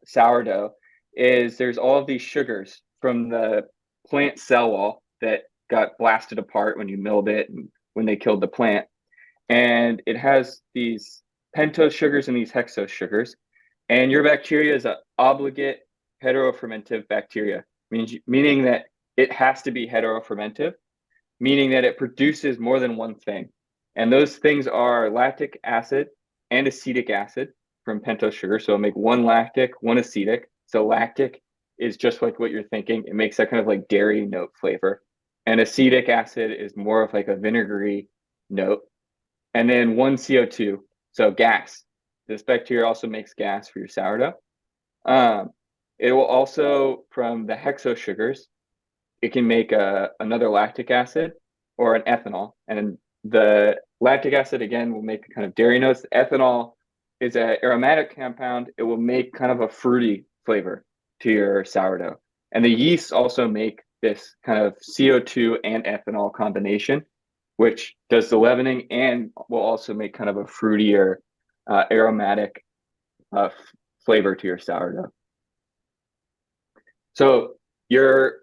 sourdough is there's all of these sugars from the plant cell wall that got blasted apart when you milled it and when they killed the plant. And it has these pentose sugars and these hexose sugars. And your bacteria is an obligate heterofermentive bacteria, meaning that it has to be heterofermentive, meaning that it produces more than one thing. And those things are lactic acid and acetic acid from pentose sugar. So it'll make one lactic, one acetic. So lactic is just like what you're thinking. It makes that kind of like dairy note flavor. And acetic acid is more of like a vinegary note. And then one CO2, so gas. This bacteria also makes gas for your sourdough. It will also, from the hexose sugars, it can make another lactic acid or an ethanol. And the lactic acid, again, will make kind of dairy notes. The ethanol is an aromatic compound. It will make kind of a fruity flavor to your sourdough. And the yeasts also make this kind of CO2 and ethanol combination, which does the leavening and will also make kind of a fruitier, aromatic flavor to your sourdough. So your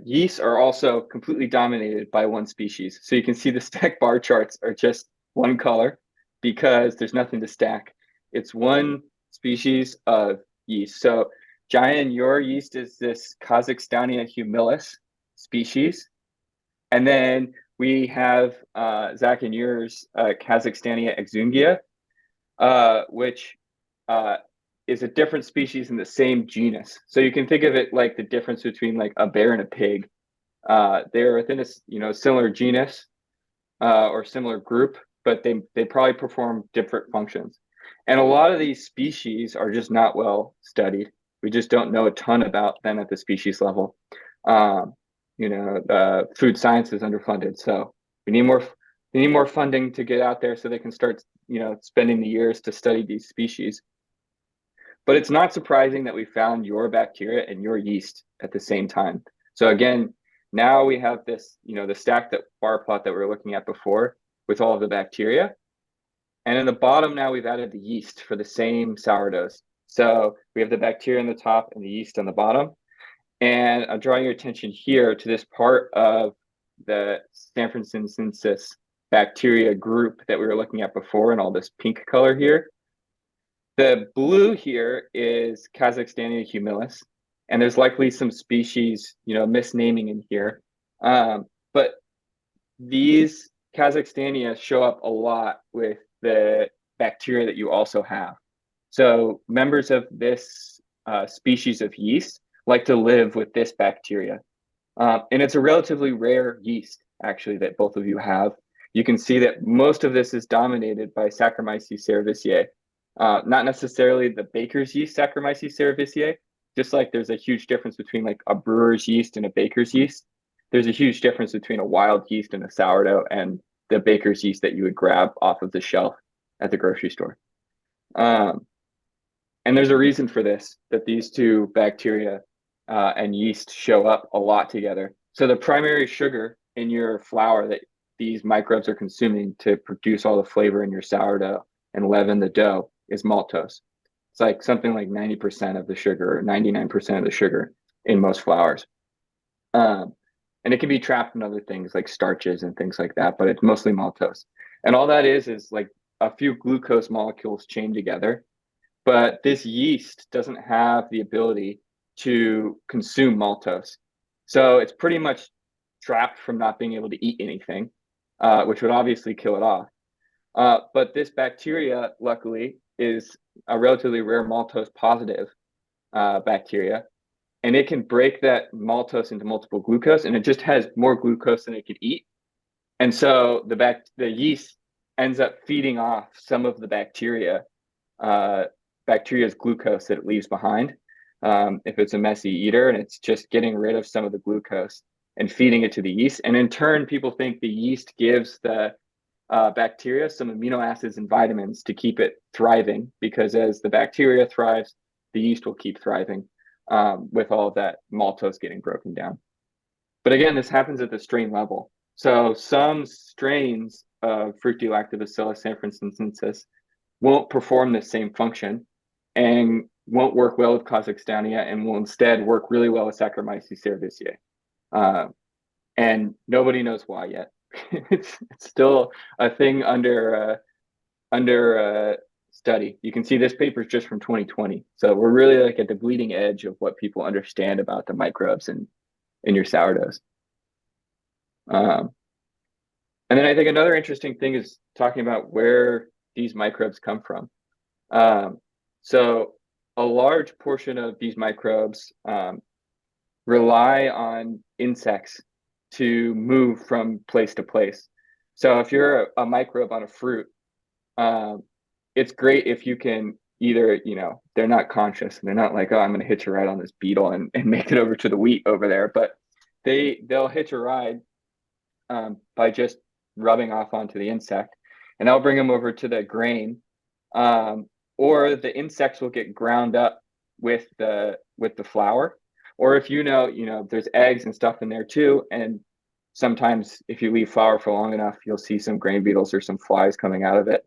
yeasts are also completely dominated by one species. So you can see the stack bar charts are just one color because there's nothing to stack. It's one species of yeast. So Jyan, your yeast is this Kazachstania humilis species. And then we have Zack and yours, Kazakhstania exungia, which is a different species in the same genus. So you can think of it like the difference between like a bear and a pig. They're within a similar genus or similar group, but they probably perform different functions. And a lot of these species are just not well studied. We just don't know a ton about them at the species level. Food science is underfunded, so we need more funding to get out there so they can start, spending the years to study these species. But it's not surprising that we found your bacteria and your yeast at the same time. So again, now we have this, the stacked bar plot that we were looking at before with all of the bacteria. And in the bottom now we've added the yeast for the same sourdoughs. So we have the bacteria on the top and the yeast on the bottom. And I'm drawing your attention here to this part of the sanfranciscensis bacteria group that we were looking at before in all this pink color here. The blue here is Kazakhstania humilis, and there's likely some species, misnaming in here. But these Kazakhstania show up a lot with the bacteria that you also have. So members of this species of yeast like to live with this bacteria. And it's a relatively rare yeast, actually, that both of you have. You can see that most of this is dominated by Saccharomyces cerevisiae. Not necessarily the baker's yeast Saccharomyces cerevisiae, just like there's a huge difference between like a brewer's yeast and a baker's yeast. There's a huge difference between a wild yeast and a sourdough and the baker's yeast that you would grab off of the shelf at the grocery store. And there's a reason for this, that these two bacteria and yeast show up a lot together. So the primary sugar in your flour that these microbes are consuming to produce all the flavor in your sourdough and leaven the dough is maltose. It's like something like 90% of the sugar or 99% of the sugar in most flours. And it can be trapped in other things like starches and things like that, but it's mostly maltose. And all that is like a few glucose molecules chained together. But this yeast doesn't have the ability to consume maltose. So it's pretty much trapped from not being able to eat anything, which would obviously kill it off. But this bacteria, luckily, is a relatively rare maltose positive bacteria. And it can break that maltose into multiple glucose, and it just has more glucose than it can eat. And so the yeast ends up feeding off some of the bacteria bacteria's glucose that it leaves behind. If it's a messy eater, and it's just getting rid of some of the glucose and feeding it to the yeast. And in turn, people think the yeast gives the bacteria some amino acids and vitamins to keep it thriving, because as the bacteria thrives, the yeast will keep thriving with all of that maltose getting broken down. But again, this happens at the strain level. So some strains of Fructilactobacillus sanfranciscensis won't perform the same function and won't work well with Kazachstania, and will instead work really well with Saccharomyces cerevisiae. And nobody knows why yet. it's still a thing under study. You can see this paper is just from 2020. So we're really like at the bleeding edge of what people understand about the microbes in your sourdoughs. And then I think another interesting thing is talking about where these microbes come from. So a large portion of these microbes rely on insects to move from place to place. So if you're a microbe on a fruit, it's great if you can either, they're not conscious and they're not like, oh, I'm going to hitch a ride on this beetle and make it over to the wheat over there. But they'll hitch a ride by just rubbing off onto the insect, and that'll bring them over to the grain. Or the insects will get ground up with the flour. Or if there's eggs and stuff in there too. And sometimes if you leave flour for long enough, you'll see some grain beetles or some flies coming out of it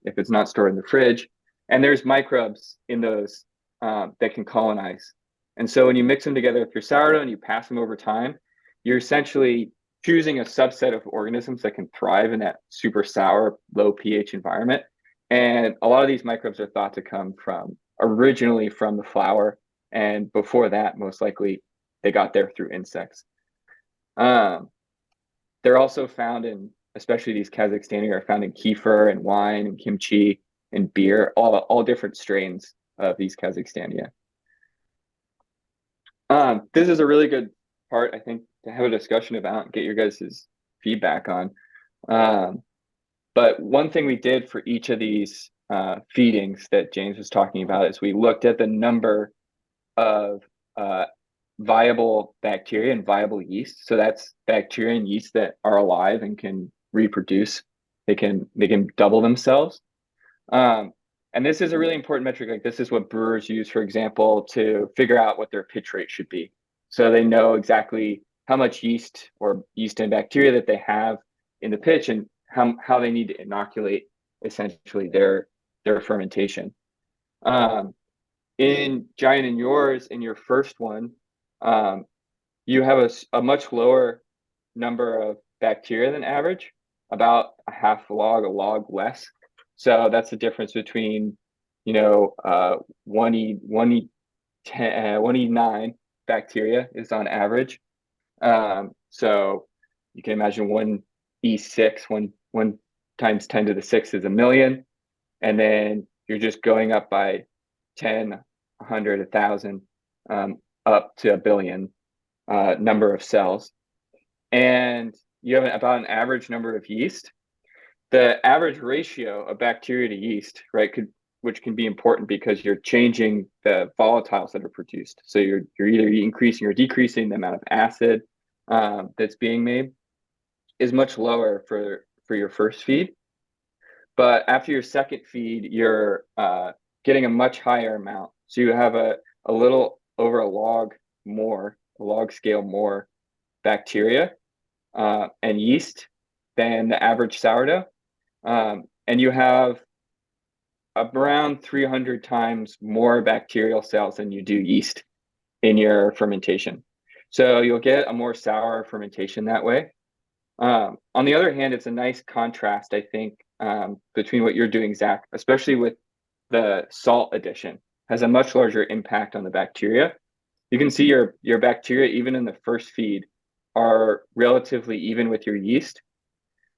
if it's not stored in the fridge. And there's microbes in those that can colonize. And so when you mix them together with your sourdough and you pass them over time, you're essentially choosing a subset of organisms that can thrive in that super sour, low pH environment. And a lot of these microbes are thought to come originally from the flour. And before that, most likely they got there through insects. They're also found in, especially these Kazakhstania, are found in kefir and wine and kimchi and beer, all different strains of these Kazakhstania. This is a really good part, I think, to have a discussion about and get your guys' feedback on. But one thing we did for each of these feedings that James was talking about is we looked at the number of viable bacteria and viable yeast. So that's bacteria and yeast that are alive and can reproduce. They can double themselves. And this is a really important metric. Like, this is what brewers use, for example, to figure out what their pitch rate should be. So they know exactly how much yeast or yeast and bacteria that they have in the pitch, and how they need to inoculate essentially their fermentation. In Jyan and yours, in your first one, you have a much lower number of bacteria than average, about a half log, a log less. So that's the difference between, 1E9 bacteria is on average. So you can imagine 1E6, one times 10 to the 6 is a million. And then you're just going up by 10, 100, 1,000, up to a billion number of cells. And you have about an average number of yeast. The average ratio of bacteria to yeast, right, which can be important because you're changing the volatiles that are produced. So you're either increasing or decreasing the amount of acid that's being made, is much lower for your first feed. But after your second feed, you're getting a much higher amount. So you have a little over a log scale more bacteria and yeast than the average sourdough. And you have around 300 times more bacterial cells than you do yeast in your fermentation. So you'll get a more sour fermentation that way. On the other hand, it's a nice contrast, I think, between what you're doing, Zach, especially with the salt addition, has a much larger impact on the bacteria. You can see your bacteria, even in the first feed, are relatively even with your yeast.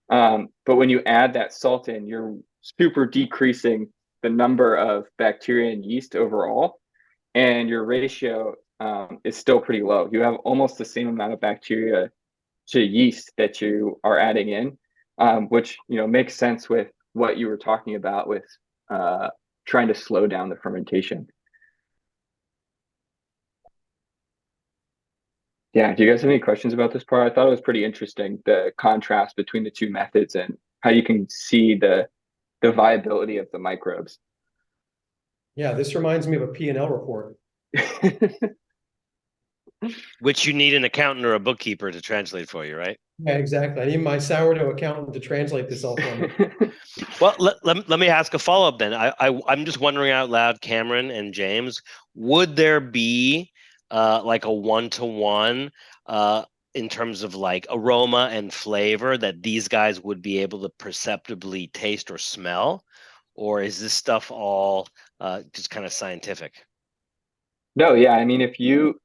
But when you add that salt in, you're super decreasing the number of bacteria and yeast overall, and your ratio is still pretty low. You have almost the same amount of bacteria to yeast that you are adding in, which makes sense with what you were talking about with trying to slow down the fermentation. Yeah, do you guys have any questions about this part? I thought it was pretty interesting, the contrast between the two methods and how you can see the viability of the microbes. Yeah, this reminds me of a P&L report. Which you need an accountant or a bookkeeper to translate for you, right? Yeah, exactly. I need my sourdough accountant to translate this all for me. Well, let me ask a follow-up then. I'm just wondering out loud, Cameron and James, would there be like a one-to-one in terms of like aroma and flavor that these guys would be able to perceptibly taste or smell? Or is this stuff all just kind of scientific? No, yeah, I mean, if you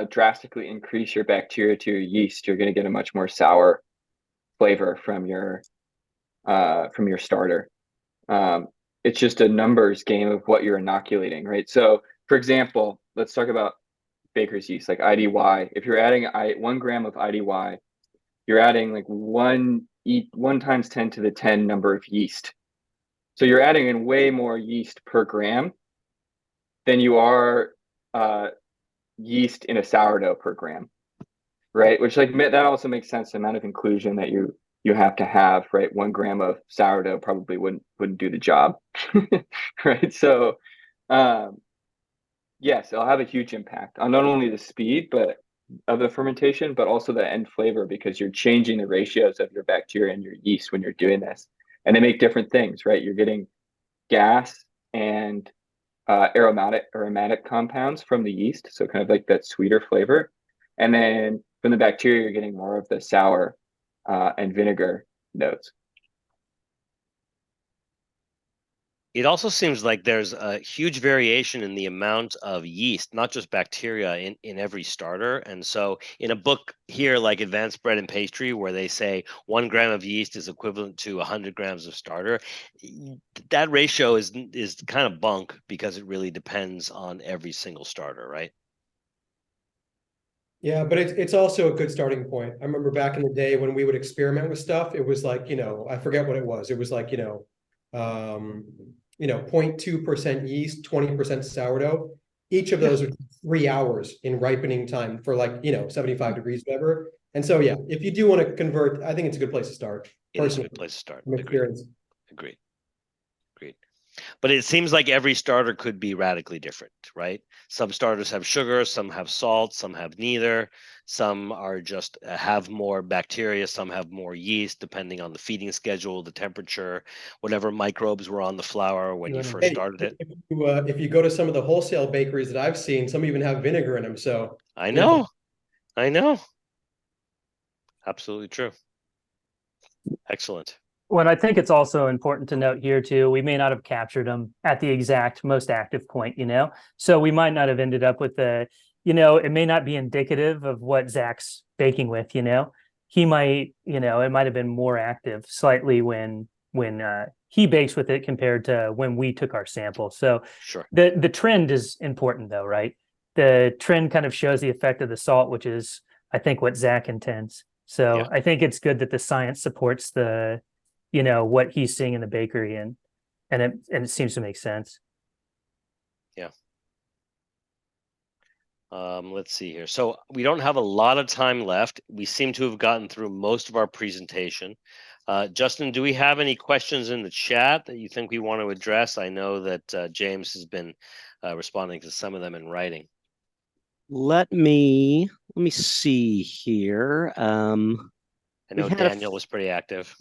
drastically increase your bacteria to your yeast, you're going to get a much more sour flavor from your starter. It's just a numbers game of what you're inoculating, right? So, for example, let's talk about baker's yeast, like IDY. If you're adding 1 gram of IDY, you're adding like 1 times 10 to the 10 number of yeast. So you're adding in way more yeast per gram than you are yeast in a sourdough per gram, right? Which like that also makes sense, the amount of inclusion that you have to have, right? 1 gram of sourdough probably wouldn't do the job, right? So yes, it'll have a huge impact on not only the speed of the fermentation, but also the end flavor, because you're changing the ratios of your bacteria and your yeast when you're doing this, and they make different things, right? You're getting gas and aromatic compounds from the yeast, so kind of like that sweeter flavor, and then from the bacteria, you're getting more of the sour and vinegar notes. It also seems like there's a huge variation in the amount of yeast, not just bacteria, in every starter. And so in a book here like Advanced Bread and Pastry, where they say 1 gram of yeast is equivalent to 100 grams of starter, that ratio is kind of bunk, because it really depends on every single starter, right? Yeah, but it's also a good starting point. I remember back in the day when we would experiment with stuff, it was like, I forget what it was. It was like, 0.2% yeast, 20% sourdough. Each of those would be 3 hours in ripening time for like, 75 degrees, whatever. And so, yeah, if you do want to convert, I think it's a good place to start. It is a good place to start. From experience. Agreed. But it seems like every starter could be radically different, right? Some starters have sugar, some have salt, some have neither. Some are just have more bacteria, some have more yeast, depending on the feeding schedule, the temperature, whatever microbes were on the flour when you first started it. If you go to some of the wholesale bakeries that I've seen, some even have vinegar in them. So I know. Absolutely true. Excellent. Well, I think it's also important to note here too, we may not have captured them at the exact most active point, so we might not have ended up with it may not be indicative of what Zack's baking with, he might, it might have been more active slightly when he bakes with it compared to when we took our sample. So sure, the trend is important though, right? The trend kind of shows the effect of the salt, which is, I think, what Zack intends. So yeah. I think it's good that the science supports the what he's seeing in the bakery, and it seems to make sense. Yeah. Let's see here. So we don't have a lot of time left. We seem to have gotten through most of our presentation. Justin, do we have any questions in the chat that you think we want to address? I know that James has been responding to some of them in writing. Let me see here. I know Daniel was pretty active.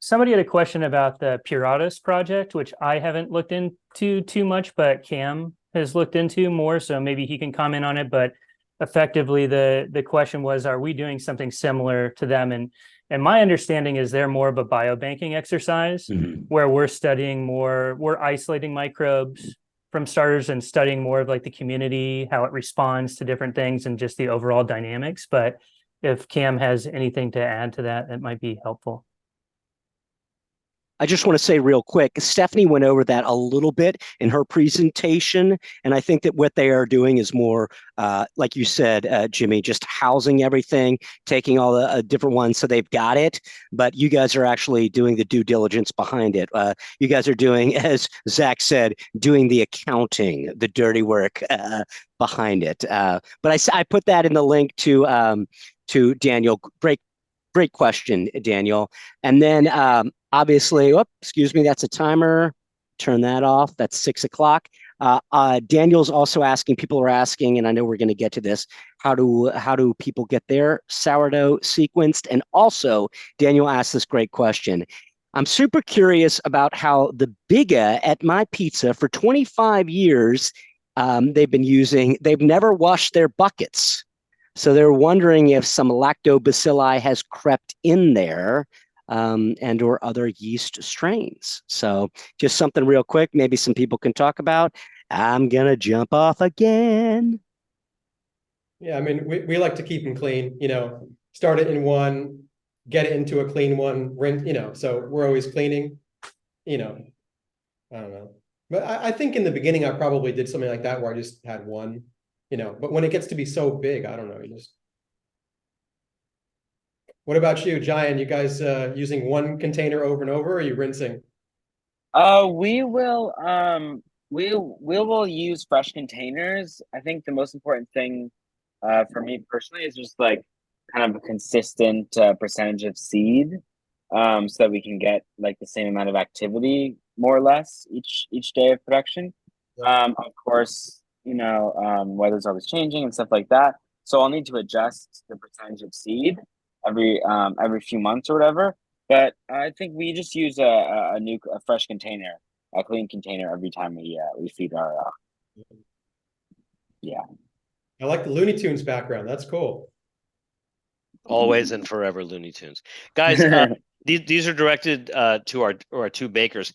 Somebody had a question about the Puratus project, which I haven't looked into too much, but Cam has looked into more, so maybe he can comment on it. But effectively, the question was, are we doing something similar to them? And my understanding is they're more of a biobanking exercise, where we're isolating microbes from starters and studying more of like the community, how it responds to different things, and just the overall dynamics. But if Cam has anything to add to that, that might be helpful. I just want to say real quick, Stephanie went over that a little bit in her presentation, and I think that what they are doing is more, like you said, Jimmy, just housing everything, taking all the different ones so they've got it, but you guys are actually doing the due diligence behind it. You guys are doing, as Zach said, doing the accounting, the dirty work behind it. But I put that in the link to Daniel. Great question, Daniel. And then obviously, excuse me, that's a timer. Turn that off. That's 6 o'clock. Daniel's also asking, people are asking, and I know we're going to get to this, how do people get their sourdough sequenced? And also, Daniel asked this great question. I'm super curious about how the Bigga at My Pizza for 25 years, they've never washed their buckets. So they're wondering if some lactobacilli has crept in there and or other yeast strains. So just something real quick, maybe some people can talk about. I'm going to jump off again. Yeah, I mean, we like to keep them clean, start it in one, get it into a clean one, rinse, so we're always cleaning, I don't know. But I think in the beginning, I probably did something like that where I just had one. But when it gets to be so big, I don't know. What about you, Jyan? You guys using one container over and over, or are you rinsing? We will use fresh containers. I think the most important thing for me personally is just like kind of a consistent percentage of seed, so that we can get like the same amount of activity more or less each day of production. Of course, weather's always changing and stuff like that. So I'll need to adjust the percentage of seed every few months or whatever. But I think we just use a fresh container, a clean container every time we feed our. Yeah. I like the Looney Tunes background. That's cool. Always and forever Looney Tunes, guys. These are directed to our two bakers.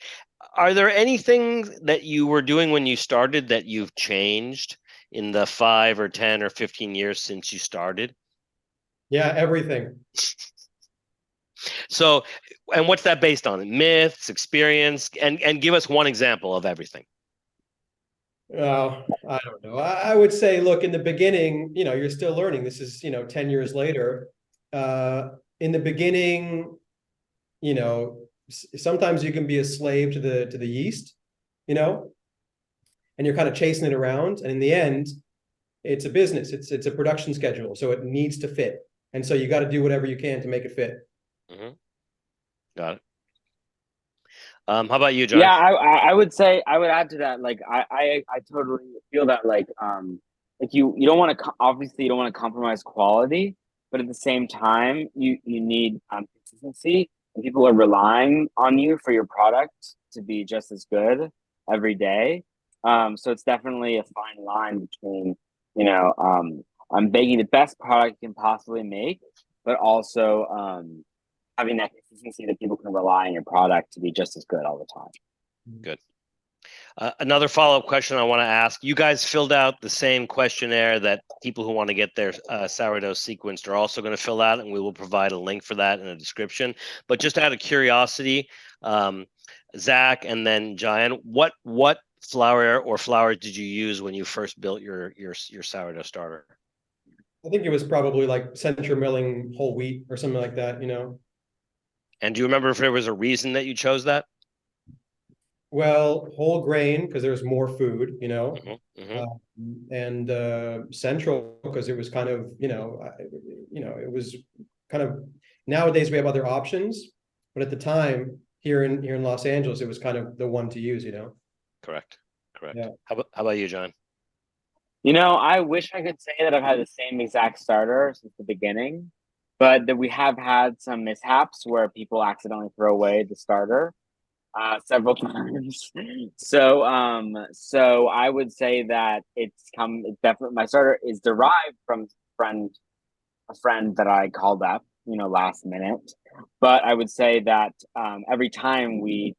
Are there anything that you were doing when you started that you've changed in the 5 or 10 or 15 years since you started? Yeah, everything. So, and what's that based on? Myths, experience, and give us one example of everything. Oh, I don't know. I would say, look, in the beginning, you're still learning. This is, 10 years later. In the beginning, sometimes you can be a slave to the yeast, and you're kind of chasing it around. And in the end, it's a business. It's a production schedule, so it needs to fit. And so you got to do whatever you can to make it fit. Mm-hmm. Got it. How about you, John? Yeah, I would say I would add to that. Like I totally feel that like you don't want to obviously you don't want to compromise quality, but at the same time you need consistency, and people are relying on you for your product to be just as good every day. So it's definitely a fine line between I'm baking the best product you can possibly make, but also having that consistency that people can rely on your product to be just as good all the time. Good. Another follow-up question I want to ask. You guys filled out the same questionnaire that people who want to get their sourdough sequenced are also going to fill out, and we will provide a link for that in the description. But just out of curiosity, Zack and then Jyan, what flour did you use when you first built your sourdough starter? I think it was probably like center milling whole wheat or something like that, And do you remember if there was a reason that you chose that? Well, whole grain because there's more food, Mm-hmm, mm-hmm. And central because it was kind of, it was kind of. Nowadays we have other options, but at the time here in Los Angeles, it was kind of the one to use, Correct. Yeah. How about you, John? I wish I could say that I've had the same exact starter since the beginning, but that we have had some mishaps where people accidentally throw away the starter several times. So I would say that it's definitely my starter is derived from a friend that I called up, last minute. But I would say that every time we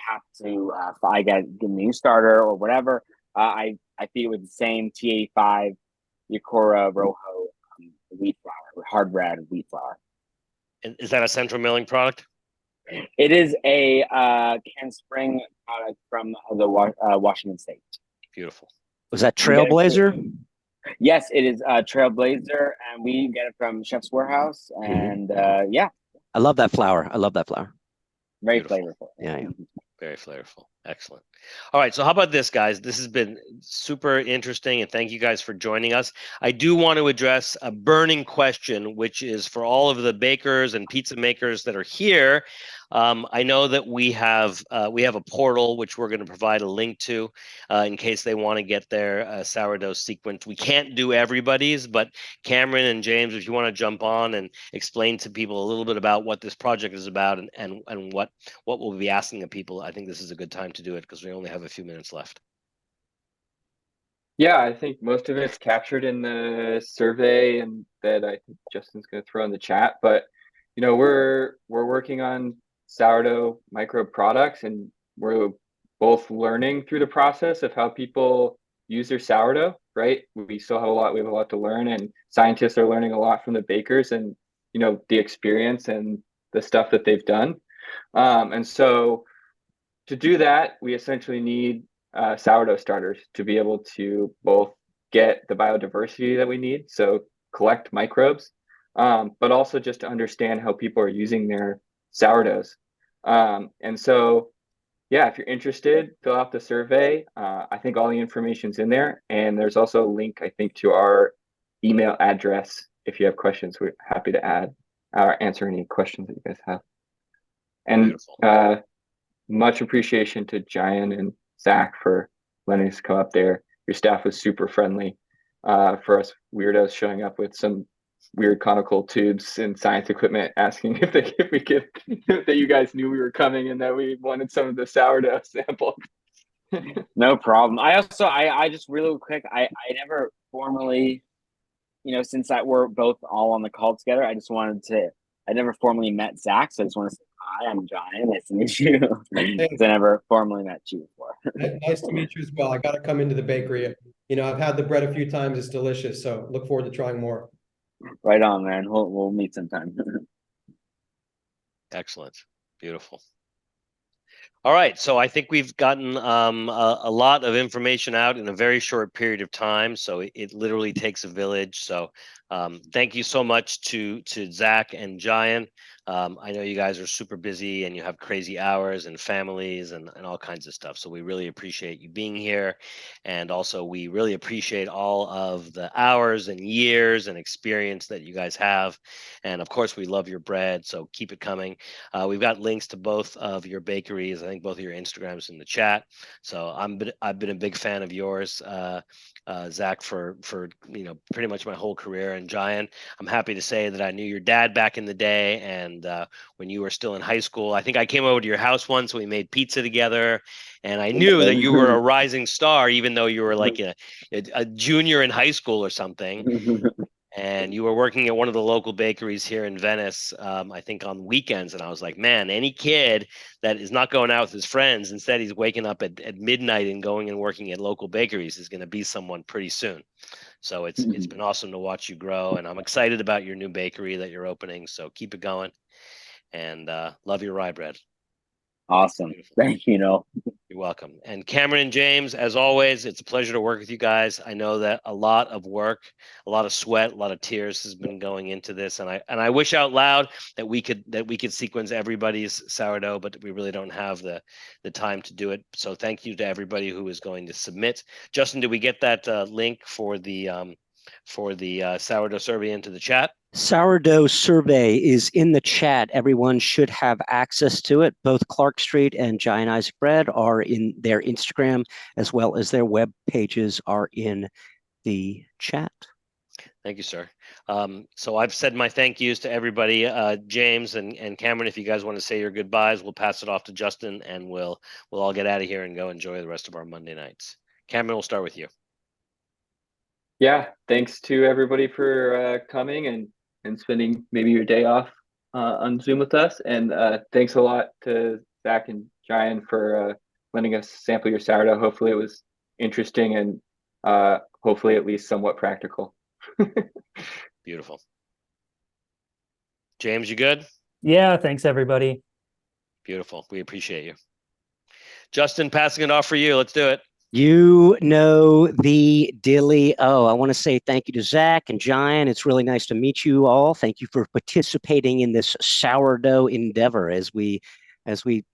have to I get a new starter or whatever, I feed it with the same T85 Yakura Rojo wheat flour, hard red wheat flour. And is that a central milling product? It is a Can Spring product from the Washington State. Beautiful. Was that You get it- Trailblazer? Yes, it is Trailblazer, and we get it from Chef's Warehouse, and yeah, I love that flower. I love that flower. very Beautiful. flavorful. Yeah. Very flavorful. Excellent. All right. So how about this, guys? This has been super interesting, and thank you guys for joining us. I do want to address a burning question, which is for all of the bakers and pizza makers that are here. I know that we have a portal which we're going to provide a link to in case they want to get their sourdough sequence. We can't do everybody's, but Cameron and James, if you want to jump on and explain to people a little bit about what this project is about and what we'll be asking of people, I think this is a good time to do it because we only have a few minutes left. Yeah, I think most of it's captured in the survey, and that I think Justin's going to throw in the chat. But we're working on sourdough microbe products, and we're both learning through the process of how people use their sourdough. Right? We still have a lot. We have a lot to learn, and scientists are learning a lot from the bakers, and the experience and the stuff that they've done. And so to do that, we essentially need sourdough starters to be able to both get the biodiversity that we need, so collect microbes, but also just to understand how people are using their sourdoughs. And so, yeah, if you're interested, fill out the survey. I think all the information's in there, and there's also a link, I think, to our email address. If you have questions, we're happy to add or answer any questions that you guys have. And much appreciation to Jyan and Zack for letting us come up there. Your staff was super friendly for us weirdos showing up with some weird conical tubes and science equipment, asking if we could that you guys knew we were coming and that we wanted some of the sourdough sample. No problem. I just really quick, I never formally, since that we're both all on the call together, I never formally met Zack, so I just want to say hi, I'm Jyan. Nice to meet you. Because I never formally met you before. Nice to meet you as well. I got to come into the bakery. I've had the bread a few times. It's delicious. So look forward to trying more. Right on, man. We'll meet sometime. Excellent. Beautiful. All right, so I think we've gotten a lot of information out in a very short period of time. So it literally takes a village. So thank you so much to Zack and Jyan. I know you guys are super busy and you have crazy hours and families and all kinds of stuff. So we really appreciate you being here. And also we really appreciate all of the hours and years and experience that you guys have. And of course, we love your bread. So keep it coming. We've got links to both of your bakeries. I think both of your Instagrams in the chat. So I've been a big fan of yours, Zack, for pretty much my whole career. And Jyan, I'm happy to say that I knew your dad back in the day, and when you were still in high school. I think I came over to your house once. We made pizza together, and I knew that you were a rising star, even though you were like a junior in high school or something. And you were working at one of the local bakeries here in Venice, I think on weekends. And I was like, man, any kid that is not going out with his friends, instead he's waking up at midnight and going and working at local bakeries, is going to be someone pretty soon. So it's been awesome to watch you grow. And I'm excited about your new bakery that you're opening. So keep it going. And love your rye bread. Awesome. Thank you, Noel. You're welcome. And Cameron and James, as always, it's a pleasure to work with you guys. I know that a lot of work, a lot of sweat, a lot of tears has been going into this, and I wish out loud that we could sequence everybody's sourdough, but we really don't have the time to do it. So thank you to everybody who is going to submit. Justin, did we get that link for the sourdough survey into the chat? Sourdough survey is in the chat. Everyone should have access to it. Both Clark Street and Giant Isaac Bread are in their Instagram, as well as their web pages are in the chat. Thank you, sir. So I've said my thank yous to everybody. James and Cameron, if you guys want to say your goodbyes, we'll pass it off to Justin, and we'll all get out of here and go enjoy the rest of our Monday nights. Cameron, we'll start with you. Yeah, thanks to everybody for coming and spending maybe your day off on Zoom with us. And thanks a lot to Zack and Jyan for letting us sample your sourdough. Hopefully it was interesting and hopefully at least somewhat practical. Beautiful. James, you good? Yeah, thanks everybody. Beautiful. We appreciate you. Justin, passing it off for you. Let's do it. You know the dilly. Oh, I want to say thank you to Zack and Jyan. It's really nice to meet you all. Thank you for participating in this sourdough endeavor as we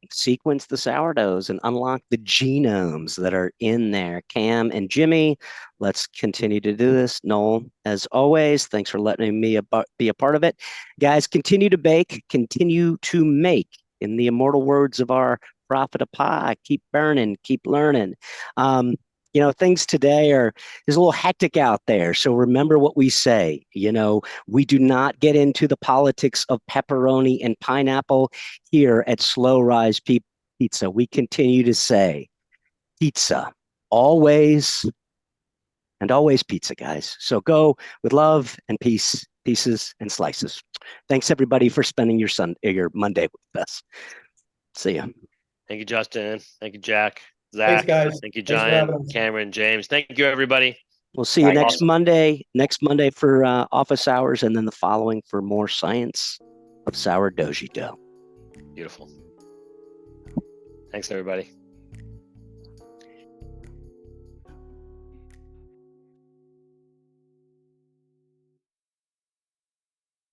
sequence the sourdoughs and unlock the genomes that are in there. Cam and Jimmy, let's continue to do this. Noel, as always, thanks for letting me be a part of it. Guys, continue to bake, continue to make. In the immortal words of our prophet of pie, keep burning, keep learning. Things today there's a little hectic out there. So remember what we say. We do not get into the politics of pepperoni and pineapple here at Slow Rise Pizza. We continue to say pizza, always and always pizza, guys. So go with love and peace, pieces and slices. Thanks everybody for spending your Monday with us. See ya. Thank you, Justin. Thank you, Jack. Thanks, Zach. guys. Thank you, Thanks for having Jyan, us. Cameron, James. Thank you, everybody. We'll see you next Awesome. Monday. Next Monday for office hours, and then the following for more science of sourdough dough. Beautiful. Thanks, everybody.